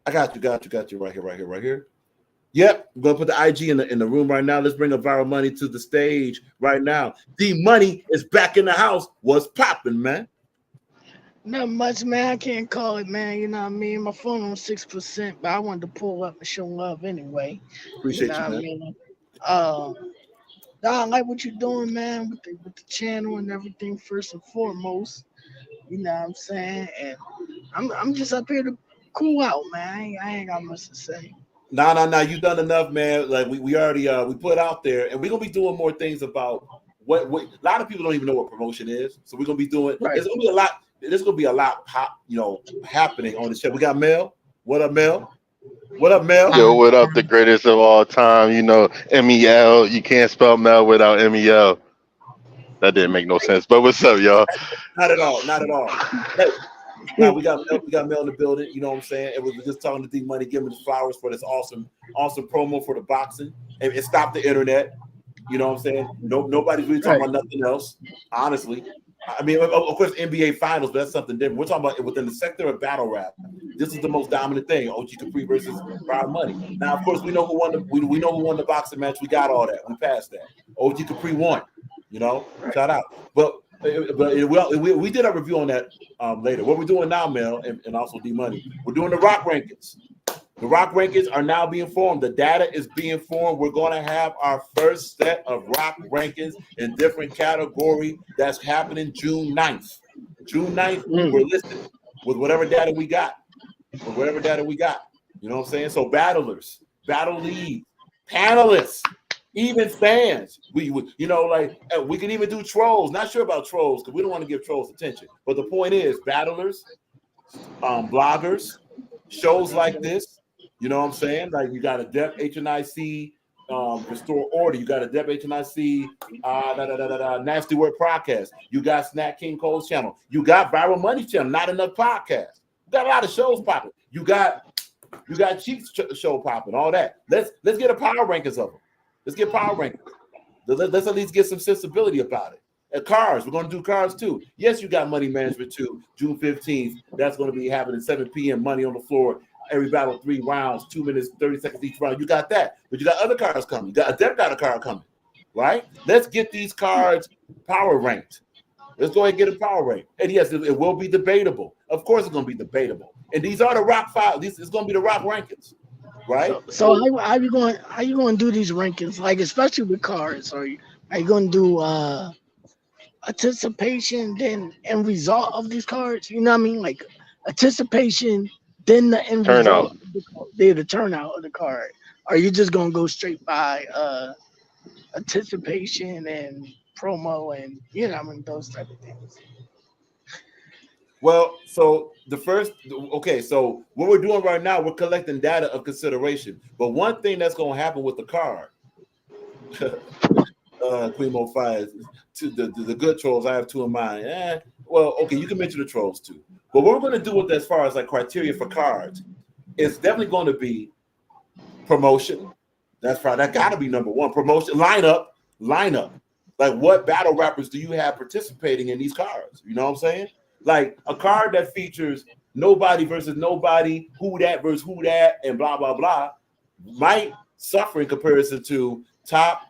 I got you right here. Yep, I'm gonna put the IG in the room right now. Let's bring up Viral Money to the stage right now. D-Money is back in the house. What's popping, man? Not much, man. I can't call it, man. You know what I mean? My phone on 6%, but I wanted to pull up and show love anyway. Appreciate you, man. I mean? I like what you're doing, man, with the channel and everything. First and foremost, you know what I'm saying? And I'm just up here to cool out, man. I ain't got much to say. No. You done enough, man. Like we already we put out there, and we're gonna be doing more things about what a lot of people don't even know what promotion is. So we're gonna be doing. Right. There's gonna be a lot happening on the show. We got Mel. What up, Mel? What up, Mel? Yo, what up? The greatest of all time. You know, MEL. You can't spell Mel without MEL. That didn't make no sense. But what's up, y'all? Not at all. Not at all. Hey, now we got Mel in the building. You know what I'm saying? And we were just talking to D Money, giving his flowers for this awesome promo for the boxing. And it stopped the internet. You know what I'm saying? Nobody's really talking about nothing else. Honestly, I mean, of course, NBA Finals, but that's something different. We're talking about within the sector of battle rap. This is the most dominant thing: OG Capri versus Proud Money. Now, of course, we know who won we know who won the boxing match. We got all that. We passed that. OG Capri won. You know, shout out. But we did a review on that later. What we're doing now, Mel, and also D Money, we're doing the RAK rankings. The RAK rankings are now being formed. The data is being formed. We're going to have our first set of RAK rankings in different category. That's happening June 9th. June 9th, we're listed with whatever data we got. With whatever data we got. You know what I'm saying? So battlers, battle leads, panelists, even fans. We you know, like we can even do trolls. Not sure about trolls because we don't want to give trolls attention. But the point is, battlers, bloggers, shows like this. You know what I'm saying? Like you got a Dep HNIC Restore Order. You got a Dep HNIC Nasty Word podcast. You got Snack King Cole's channel. You got Viral Money channel. Not enough podcasts. You got a lot of shows popping. You got Chief's show popping. All that. Let's get a power rankings of them. Let's get power rankings. Let's at least get some sensibility about it. At Cars, we're going to do Cars too. Yes, you got Money Management too. June 15th. That's going to be happening at 7 p.m. Money on the floor. Every battle, 3 rounds, 2 minutes, 30 seconds each round. You got that. But you got other cards coming. You got a Dep got a card coming, right? Let's get these cards power ranked. Let's go ahead and get a power rank. And yes, it will be debatable. Of course, it's going to be debatable. And these are the RAK files. It's going to be the RAK rankings, right? So how you going to do these rankings? Like especially with cards, are you going to do anticipation then end result of these cards? You know what I mean? Like anticipation, then the end result, the turnout of the card. Are you just gonna go straight by anticipation and promo and you know, I mean, those type of things? Well, so so what we're doing right now, we're collecting data of consideration. But one thing that's gonna happen with the card, Queen Mo Fire, to the good trolls, I have 2 in mind. Well, okay, you can mention the trolls too. But what we're going to do with as far as like criteria for cards, it's definitely going to be promotion. That's probably that got to be number one. Promotion, lineup. Like what battle rappers do you have participating in these cards? You know what I'm saying? Like a card that features nobody versus nobody, who that versus who that, and blah blah blah, might suffer in comparison to top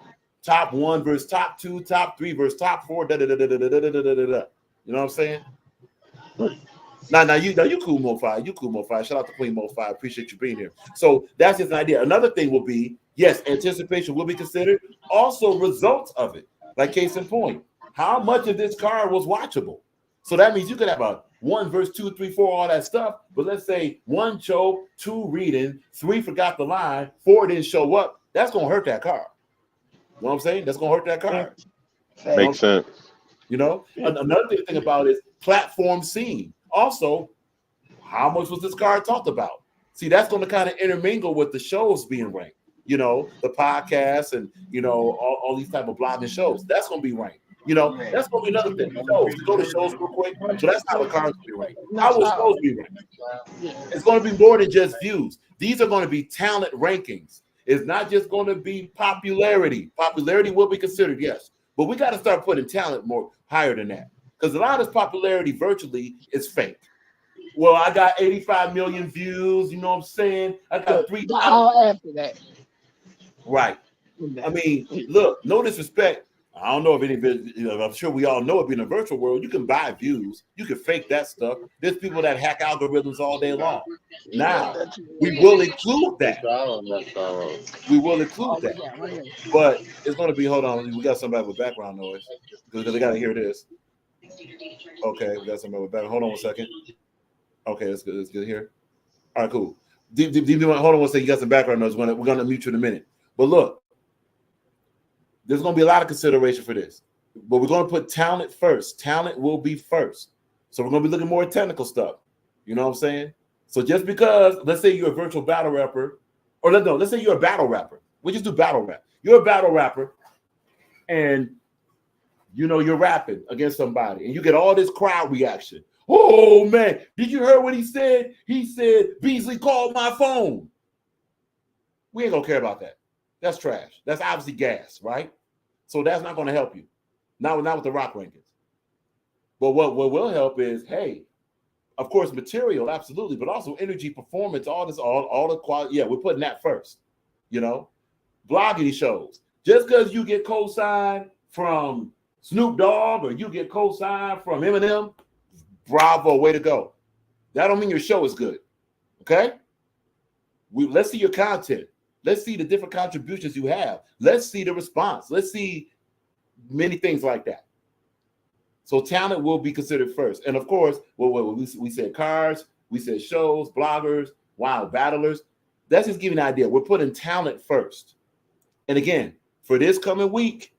1 versus top 2, top 3 versus top 4. You know what I'm saying? Now you cool Mo Fire. You cool Mo Fire. Shout out to Queen Mo Fire. Appreciate you being here. So that's just an idea. Another thing will be, yes, anticipation will be considered. Also results of it. Like case in point, how much of this card was watchable? So that means you could have a 1 versus 2, 3, 4, all that stuff. But let's say 1 choke, 2 reading, 3 forgot the line, 4 didn't show up. That's gonna hurt that card. You know what I'm saying? That's gonna hurt that card. Makes sense. You know, another thing about it is platform scene. Also, how much was this card talked about? See, that's going to kind of intermingle with the shows being ranked. You know, the podcasts and, you know, all these type of blogging shows. That's going to be ranked. You know, that's going to be another thing. Shows. Go to shows real quick. So that's how the cards will be ranked. How will shows be ranked? It's going to be more than just views. These are going to be talent rankings. It's not just going to be popularity. Popularity will be considered, yes. But we got to start putting talent more higher than that. Because a lot of this popularity virtually is fake. Well, I got 85 million views. You know what I'm saying? I got 3. All after that. Right. I mean, look, no disrespect. I don't know if any, I'm sure we all know it in the virtual world. You can buy views. You can fake that stuff. There's people that hack algorithms all day long. Now, we will include that. We will include that. But it's going to be, hold on, we got somebody with background noise because they got to hear this. Okay, we got somebody with background. Hold on 1 second. Okay, that's good. That's good here. All right, cool. Hold on 1 second. You got some background noise. We're going to mute you in a minute. But look, there's going to be a lot of consideration for this, but we're going to put talent first. Talent will be first. So we're going to be looking more at technical stuff. You know what I'm saying? So just because, let's say you're a virtual battle rapper, or let's say you're a battle rapper. We just do battle rap. You're a battle rapper, and you know you're rapping against somebody, and you get all this crowd reaction. Oh man, did you hear what he said? He said Beasley called my phone. We ain't gonna care about that. That's trash. That's obviously gas, right? So that's not gonna help you. Not with the rock rankings. But what will help is, hey, of course, material, absolutely, but also energy, performance, all this, all the quality. Yeah, we're putting that first. You know, blogging shows. Just because you get co-signed from Snoop Dogg or you get co-signed from Eminem, bravo, way to go. That don't mean your show is good. Okay? Let's see your content. Let's see the different contributions you have. Let's see the response. Let's see many things like that. So talent will be considered first. And of course, we said cards, we said shows, bloggers, wow, battlers. That's just giving an idea. We're putting talent first. And again, for this coming week,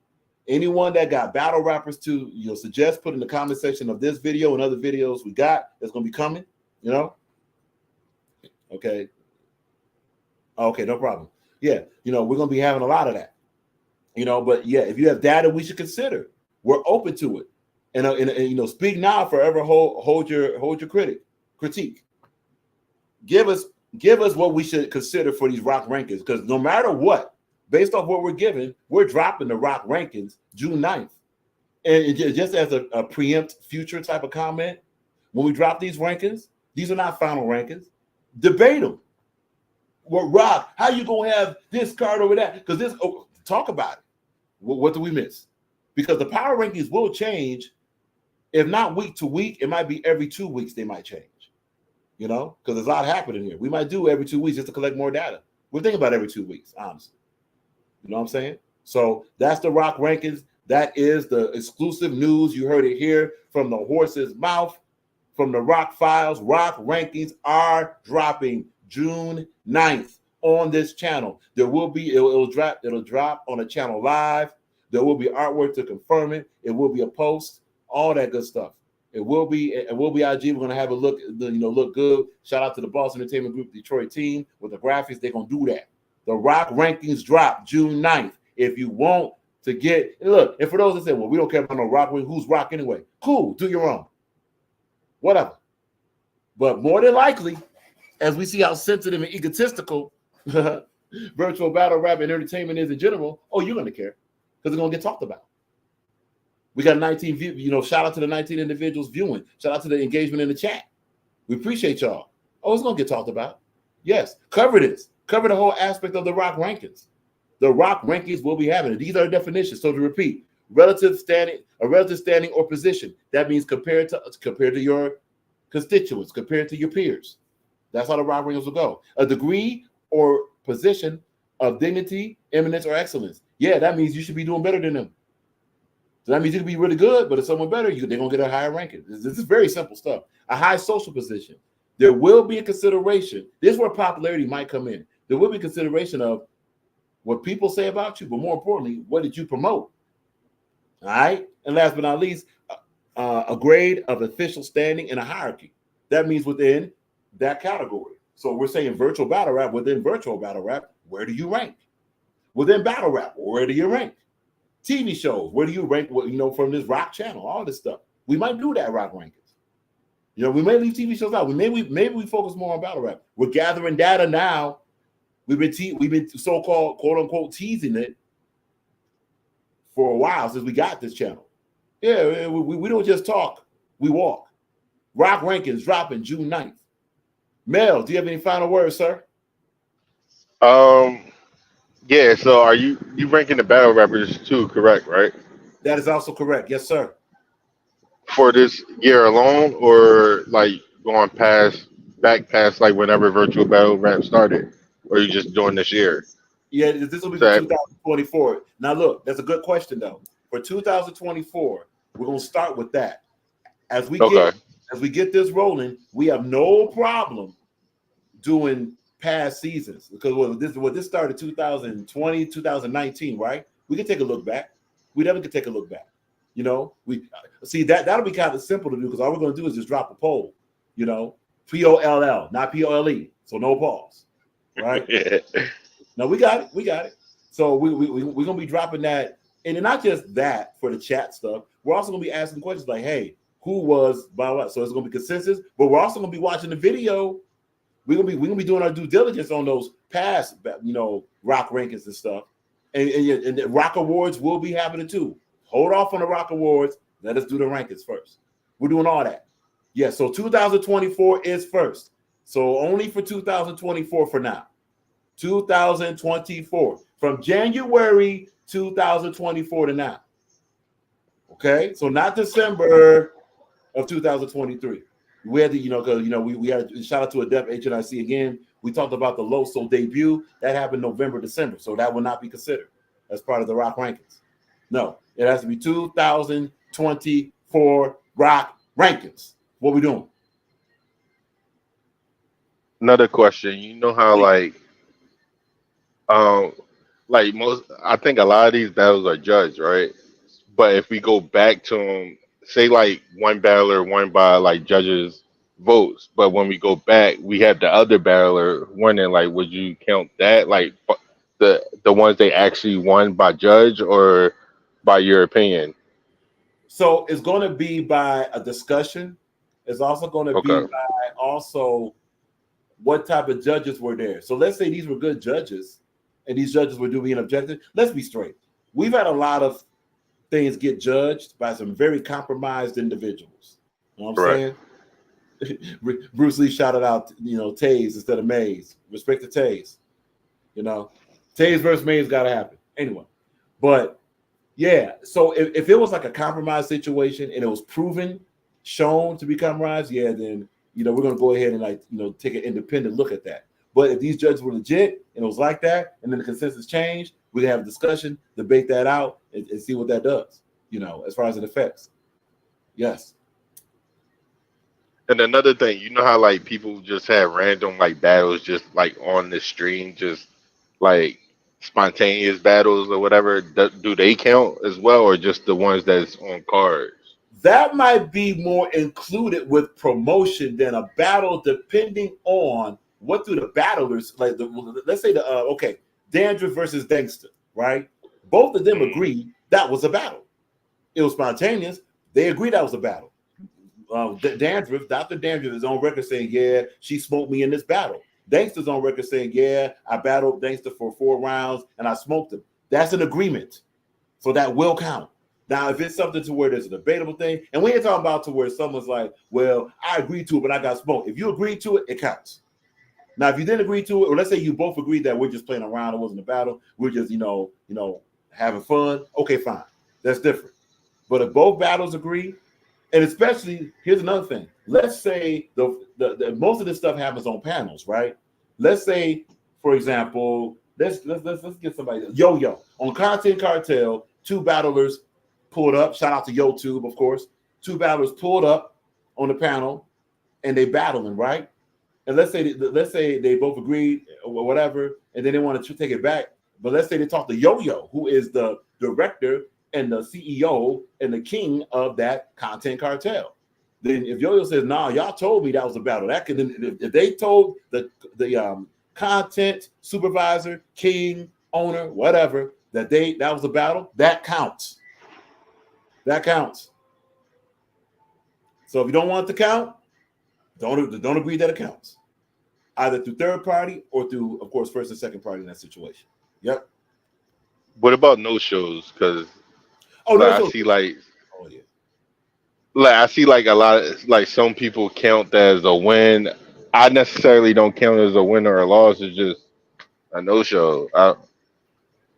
anyone that got battle rappers to suggest, put in the comment section of this video and other videos we got that's going to be coming, Okay. Okay, no problem. Yeah, we're going to be having a lot of that. But yeah, if you have data we should consider, we're open to it. And speak now, forever hold your critique. Give us what we should consider for these rock rankings, because no matter what, based off what we're given, we're dropping the rock rankings June 9th. And just as a preempt future type of comment, when we drop these rankings, these are not final rankings. Debate them. Well, Rock, how you gonna have this card over that? Because talk about it. What do we miss? Because the power rankings will change. If not week to week, it might be every 2 weeks they might change. Because there's a lot happening here. We might do every 2 weeks just to collect more data. We're thinking about every 2 weeks, honestly. You know what I'm saying? So that's the rock rankings. That is the exclusive news. You heard it here from the horse's mouth, from the Rock Files. Rock rankings are dropping June 9th on this channel. There will be, it'll drop on a channel live. There will be artwork to confirm it. It will be a post, all that good stuff. It will be IG. We're going to have a look, look good. Shout out to the Boss Entertainment Group Detroit team with the graphics. They're going to do that. The rock rankings drop June 9th. If you want to get, look, and for those that say, well, we don't care about no rock, who's rock anyway? Cool, do your own. Whatever. But more than likely, as we see how sensitive and egotistical virtual battle rap and entertainment is in general, you're going to care because it's going to get talked about. We got 19 views. Shout out to the 19 individuals viewing. Shout out to the engagement in the chat. We appreciate y'all. It's going to get talked about. Yes, cover this. Cover the whole aspect of the rock rankings. The rock rankings will be having it. These are the definitions. So to repeat, a relative standing or position. That means compared to your constituents, compared to your peers. That's how the rock rankings will go. A degree or position of dignity, eminence, or excellence. Yeah, that means you should be doing better than them. So that means you can be really good, but if someone better, they're going to get a higher ranking. This is very simple stuff. A high social position. There will be a consideration. This is where popularity might come in. There will be consideration of what people say about you, but more importantly, what did you promote? All right? And last but not least, a grade of official standing in a hierarchy. That means within that category. So we're saying virtual battle rap. Within virtual battle rap, where do you rank? Within battle rap, where do you rank? TV shows, where do you rank? From this rock channel, all this stuff. We might do that rock rankings. We may leave TV shows out. Maybe we focus more on battle rap. We're gathering data now. We've been so-called quote unquote teasing it for a while since we got this channel. Yeah, we don't just talk, we walk. Rock rankings dropping June 9th. Mel, do you have any final words, sir? Yeah, so are you ranking the battle rappers too, correct, right? That is also correct. Yes, sir. For this year alone, or like going back past like whenever virtual battle rap started, or are you just doing this year? Yeah, this will be for 2024. Now look, that's a good question though. For 2024, we're gonna start with that. As we get this rolling, we have no problem doing past seasons, because this started 2020, 2019, right? We can take a look back. We never can take a look back. We see that'll be kind of simple to do, because all we're going to do is just drop a poll. POLL, not POLE. So no pause, right? Yeah. No, we got it. We got it. So we're gonna be dropping that, and not just that for the chat stuff. We're also gonna be asking questions like, "Hey, who was by what?" So it's gonna be consensus, but we're also gonna be watching the video. We're gonna be doing our due diligence on those past, rock rankings and stuff, and the rock awards will be happening too. Hold off on the rock awards. Let us do the rankings first. We're doing all that. Yeah. So 2024 is first. So only for 2024 for now. 2024 from January 2024 to now. Okay, so not December of 2023. We had to, because we had a shout out to Adept HNIC again. We talked about the Loso debut that happened November, December, so that will not be considered as part of the rock rankings. No, it has to be 2024 rock rankings. What we doing? Another question. You know how most, I think a lot of these battles are judged, right? But if we go back to them, say like one battler won by like judges' votes, but when we go back, we have the other battler winning. Like, would you count that like the ones they actually won by judge or by your opinion? So it's going to be by a discussion. It's also going to be Okay. by also what type of judges were there. So let's say these were good judges, and these judges were doing objective. Let's be straight. We've had a lot of things get judged by some very compromised individuals. You know what I'm saying? Bruce Lee shouted out, Taze instead of Mays. Respect to Taze. Taze versus Mays got to happen. Anyway, but yeah, so if it was like a compromised situation and it was shown to be compromised, yeah, then, we're going to go ahead and take an independent look at that. But if these judges were legit and it was like that, and then the consensus changed, we can have a discussion, debate that out, and see what that does, as far as it affects. Yes. And another thing, you know how like people just have random like battles just like on the stream, just like spontaneous battles or whatever. Do they count as well, or just the ones that's on cards? That might be more included with promotion than a battle, depending on what do the battlers like. Let's say Dandruff versus Dangster, right? Both of them agreed that was a battle. It was spontaneous. They agreed that was a battle. Dr. Dandruff is on record saying, yeah, she smoked me in this battle. Dangster's on record saying, yeah, I battled Dangster for 4 rounds and I smoked him. That's an agreement. So that will count. Now, if it's something to where there's a debatable thing, and we ain't talking about to where someone's like, well, I agreed to it, but I got smoked. If you agreed to it, it counts. Now, if you didn't agree to it, or let's say you both agreed that we're just playing around, it wasn't a battle, we're just, having fun, okay, fine. That's different. But if both battles agree, and especially, here's another thing. Let's say the most of this stuff happens on panels, right? Let's say, for example, let's get somebody. Yo on Content Cartel, 2 battlers pulled up. Shout out to YouTube, of course. 2 battlers pulled up on the panel, and they battling, right? And let's say they both agreed or whatever, and then they want to take it back. But let's say they talk to Yo, who is the director and the CEO and the king of that Content Cartel. Then if Yo says, "Nah, y'all told me that was a battle," that could, if they told the content supervisor, king, owner, whatever, that was a battle, that counts. That counts. So if you don't want it to count, don't agree that it counts, either through third party or through, of course, first and second party in that situation. Yep. What about no shows? Because I see like I see like a lot of like some people count that as a win. I necessarily don't count it as a win or a loss. It's just a no show.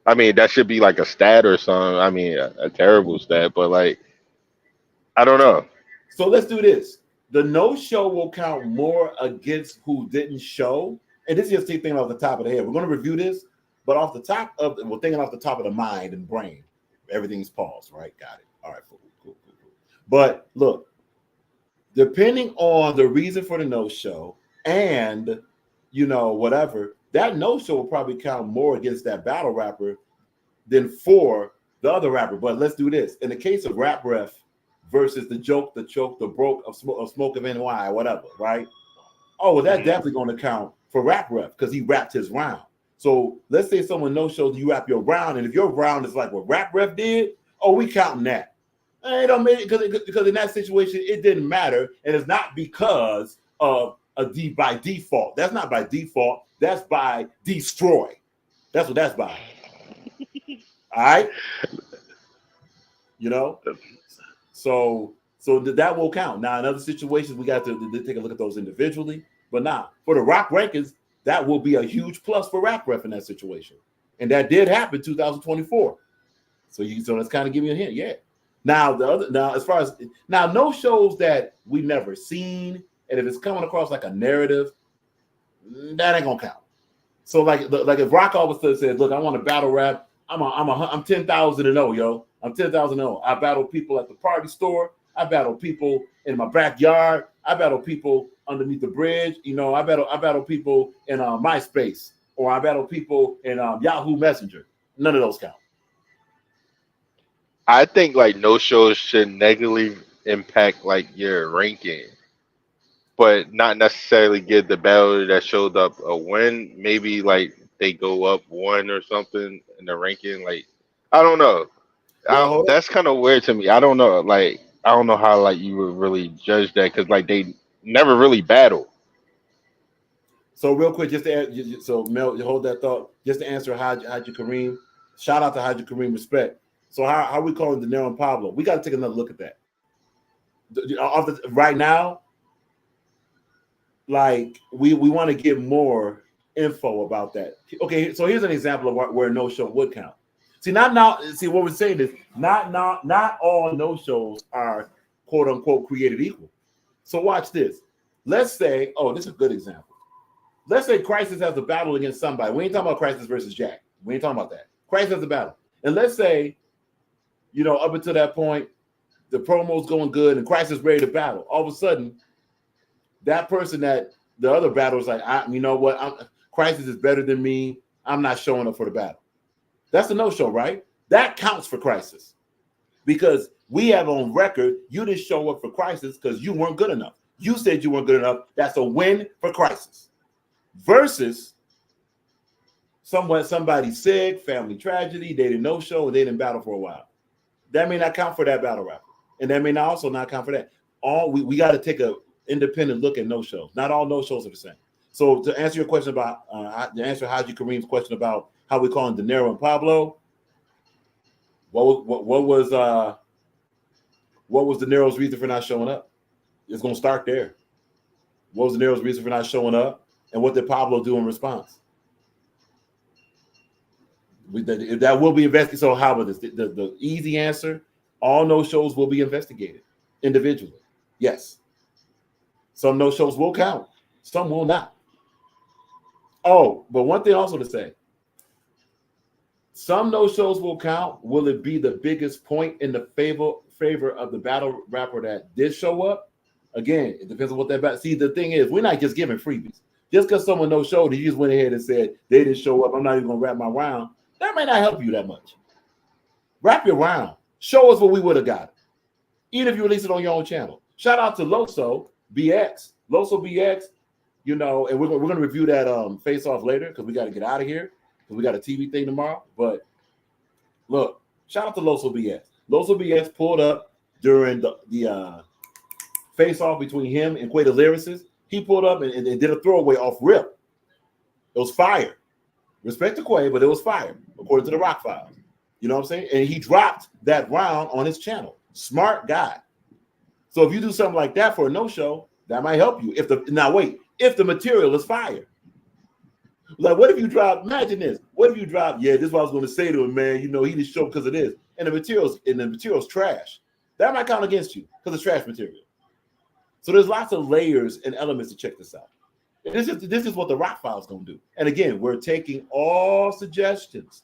I mean, that should be like a stat or something. I mean, a terrible stat, but like, I don't know. So let's do this. The no show will count more against who didn't show. And this is just thinking off the top of the head. We're going to review this, but we're thinking off the top of the mind and brain. Everything's paused, right? Got it. All right, cool. But look, depending on the reason for the no show and, whatever, that no show will probably count more against that battle rapper than for the other rapper. But let's do this. In the case of Rap Ref versus the joke, the choke, the broke of smoke of NY, whatever, right? Oh, well, that's definitely going to count for rap ref because he rapped his round. So let's say someone no shows you rap your round, and if your round is like what rap ref did, oh, we counting that. It don't mean because in that situation it didn't matter, and it's not because of by default. That's not by default. That's by destroy. That's what that's by. All right. You know, so that will count. Now in other situations we got to take a look at those individually, but now for the rock rankings, that will be a huge plus for rap ref in that situation, and that did happen 2024. So that's kind of giving you a hint, yeah. Now as far as no shows that we never seen, and if it's coming across like a narrative, that ain't gonna count. So like if Rock always says, "Look, I want to battle rap. I'm 10,000 and 0, yo. I'm 10,000 and 0. I battle people at the party store. I battle people in my backyard. I battle people underneath the bridge. You know, I battle people in MySpace, or I battle people in Yahoo Messenger. None of those count. I think like no shows should negatively impact like your ranking, but not necessarily give the battle that showed up a win. Maybe like they go up one or something in the ranking. Like I don't know. Well, That's kind of weird to me. I don't know. Like I don't know how like you would really judge that because like they never really battle. So real quick, just to add, so Mel, you hold that thought. Just to answer Haji Kareem, shout out to Haji Kareem, respect. So how we calling De Niro and Pablo? We got to take another look at that. Right now, like we want to get more info about that. Okay, so here's an example of where no show would count. See, what we're saying is not all no shows are quote unquote created equal. So watch this. Let's say, this is a good example. Let's say Crisis has a battle against somebody. We ain't talking about Crisis versus Jack. We ain't talking about that. Crisis has a battle. And let's say, up until that point, the promo's going good and Crisis is ready to battle. All of a sudden, that person that the other battle is like, you know what? Crisis is better than me. I'm not showing up for the battle. That's a no-show, right? That counts for Crisis because we have on record you didn't show up for Crisis because you weren't good enough. You said you weren't good enough. That's a win for Crisis. Versus somebody sick, family tragedy, they didn't no-show, and they didn't battle for a while. That may not count for that battle rapper, and that may not also not count for that. We got to take a independent look at no-shows. Not all no-shows are the same. So to answer your question about to answer Haji Kareem's question about how we call De Niro and Pablo, what was De Niro's reason for not showing up? It's gonna start there. What was De Niro's reason for not showing up, and what did Pablo do in response? That will be investigated. So how about this? The easy answer: all no shows will be investigated individually. Yes. Some no shows will count. Some will not. Oh, but one thing also to say: some no shows will count. Will it be the biggest point in the favor of the battle rapper that did show up? Again, it depends on what that battle. See, the thing is, we're not just giving freebies. Just because someone no showed, you just went ahead and said they didn't show up, I'm not even gonna rap my round. That may not help you that much. Rap your round. Show us what we would have got, even if you release it on your own channel. Shout out to Loso BX, and we're gonna review that face-off later because we got to get out of here because we got a TV thing tomorrow. But look, shout out to Loso BX. Loso BX pulled up during the face-off between him and Quay the Lyricist. He pulled up and did a throwaway off rip. It was fire. Respect to Quay, but it was fire, according to the RAK Files. You know what I'm saying? And he dropped that round on his channel. Smart guy. So if you do something like that for a no-show, that might help you. If the material is fire. Like, what if you drop, imagine this. What if you drop, this is what I was going to say to him, man, he didn't show because of this. And the material's trash. That might count against you because it's trash material. So there's lots of layers and elements to check this out. And this is what the RAK Files going to do. And again, we're taking all suggestions.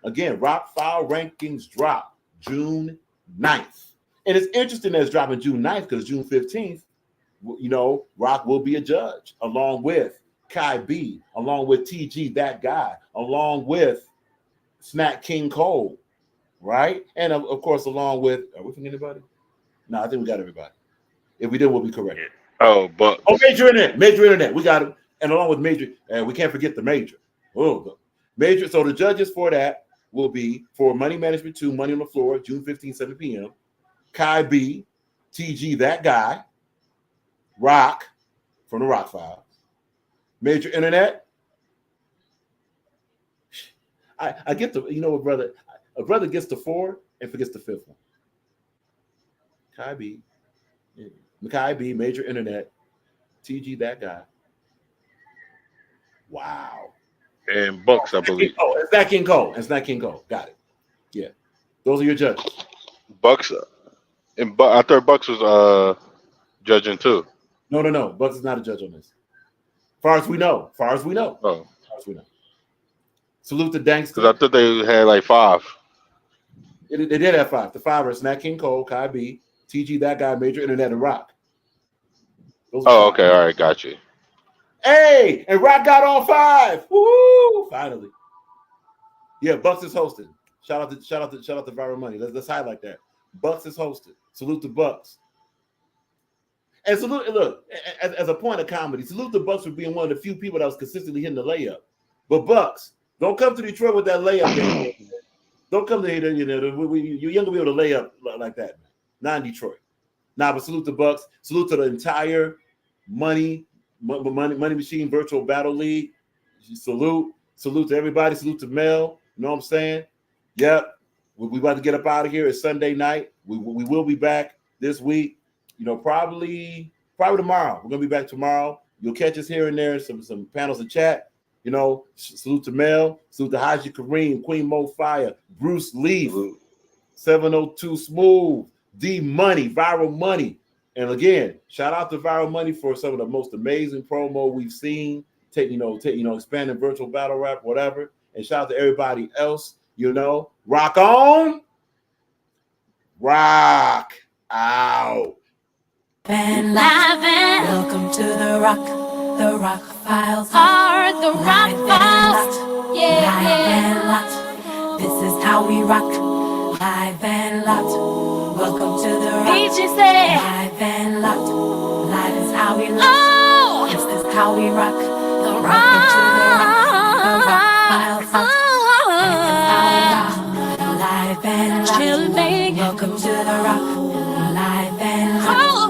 Again, RAK File rankings drop June 9th. And it's interesting that it's dropping June 9th because June 15th, Rock will be a judge along with Kai B, along with TG, that guy, along with Snack King Cole, right? And of course, along with, are we forgetting anybody? No, I think we got everybody. If we did, we'll be correct. Oh, Bucks. Oh, major internet. We got it, and along with major, and we can't forget the major. Oh, major. So the judges for that will be for Money Management 2, Money on the Floor, June 15, 7 p.m. Kai B, TG, that guy, Rock from the Rock Files, Major Internet. I get the, you know what, brother? A brother gets the 4 and forgets the 5th one. Kai B, Major Internet, TG, that guy. Wow. And Bucks, I believe. Oh, it's not King Cole. It's not King Cole. Got it. Yeah. Those are your judges. Bucks, and I thought Bucks was judging too. No. Bucks is not a judge on this. Far as we know. Oh. Far as we know. Salute to Dankster. Because I thought they had like 5. They did have 5. The 5 are Snack King Cole, Kai B, TG, that guy, Major Internet, and Rock. Oh, okay. All right. Got you. Hey, and Rock got all 5. Woo! Finally. Yeah, Bucks is hosting. Shout out to Viral Money. Let's highlight that. Bucks is hosted. Salute to Bucks. And salute, look, as a point of comedy, salute the Bucks for being one of the few people that was consistently hitting the layup. But Bucks, don't come to Detroit with that layup game. Don't come to here, you know, you're young to be able to lay up like that, man. Not in Detroit. Nah, but salute the Bucks. Salute to the entire Money Machine Virtual Battle League. Salute to everybody. Salute to Mel. You know what I'm saying? Yep. We about to get up out of here. It's Sunday night. We will be back this week. You know, probably tomorrow. We're gonna be back tomorrow. You'll catch us here and there, some panels of chat. You know, salute to Mel, salute to Haji Kareem, Queen Mo Fire, Bruce Leaf, 702 Smooth, D Money, Viral Money. And again, shout out to Viral Money for some of the most amazing promo we've seen. Expanding virtual battle rap, whatever. And shout out to everybody else. You know, rock on, rock out. And welcome to the Rock Files are the Rock Files. Yeah. This is how we rock, live and locked. Welcome to the Rock. Live and locked. Live is how we rock. Oh, this is how we rock. The Rock Files. Live and locked. Welcome to the Rock, live and locked.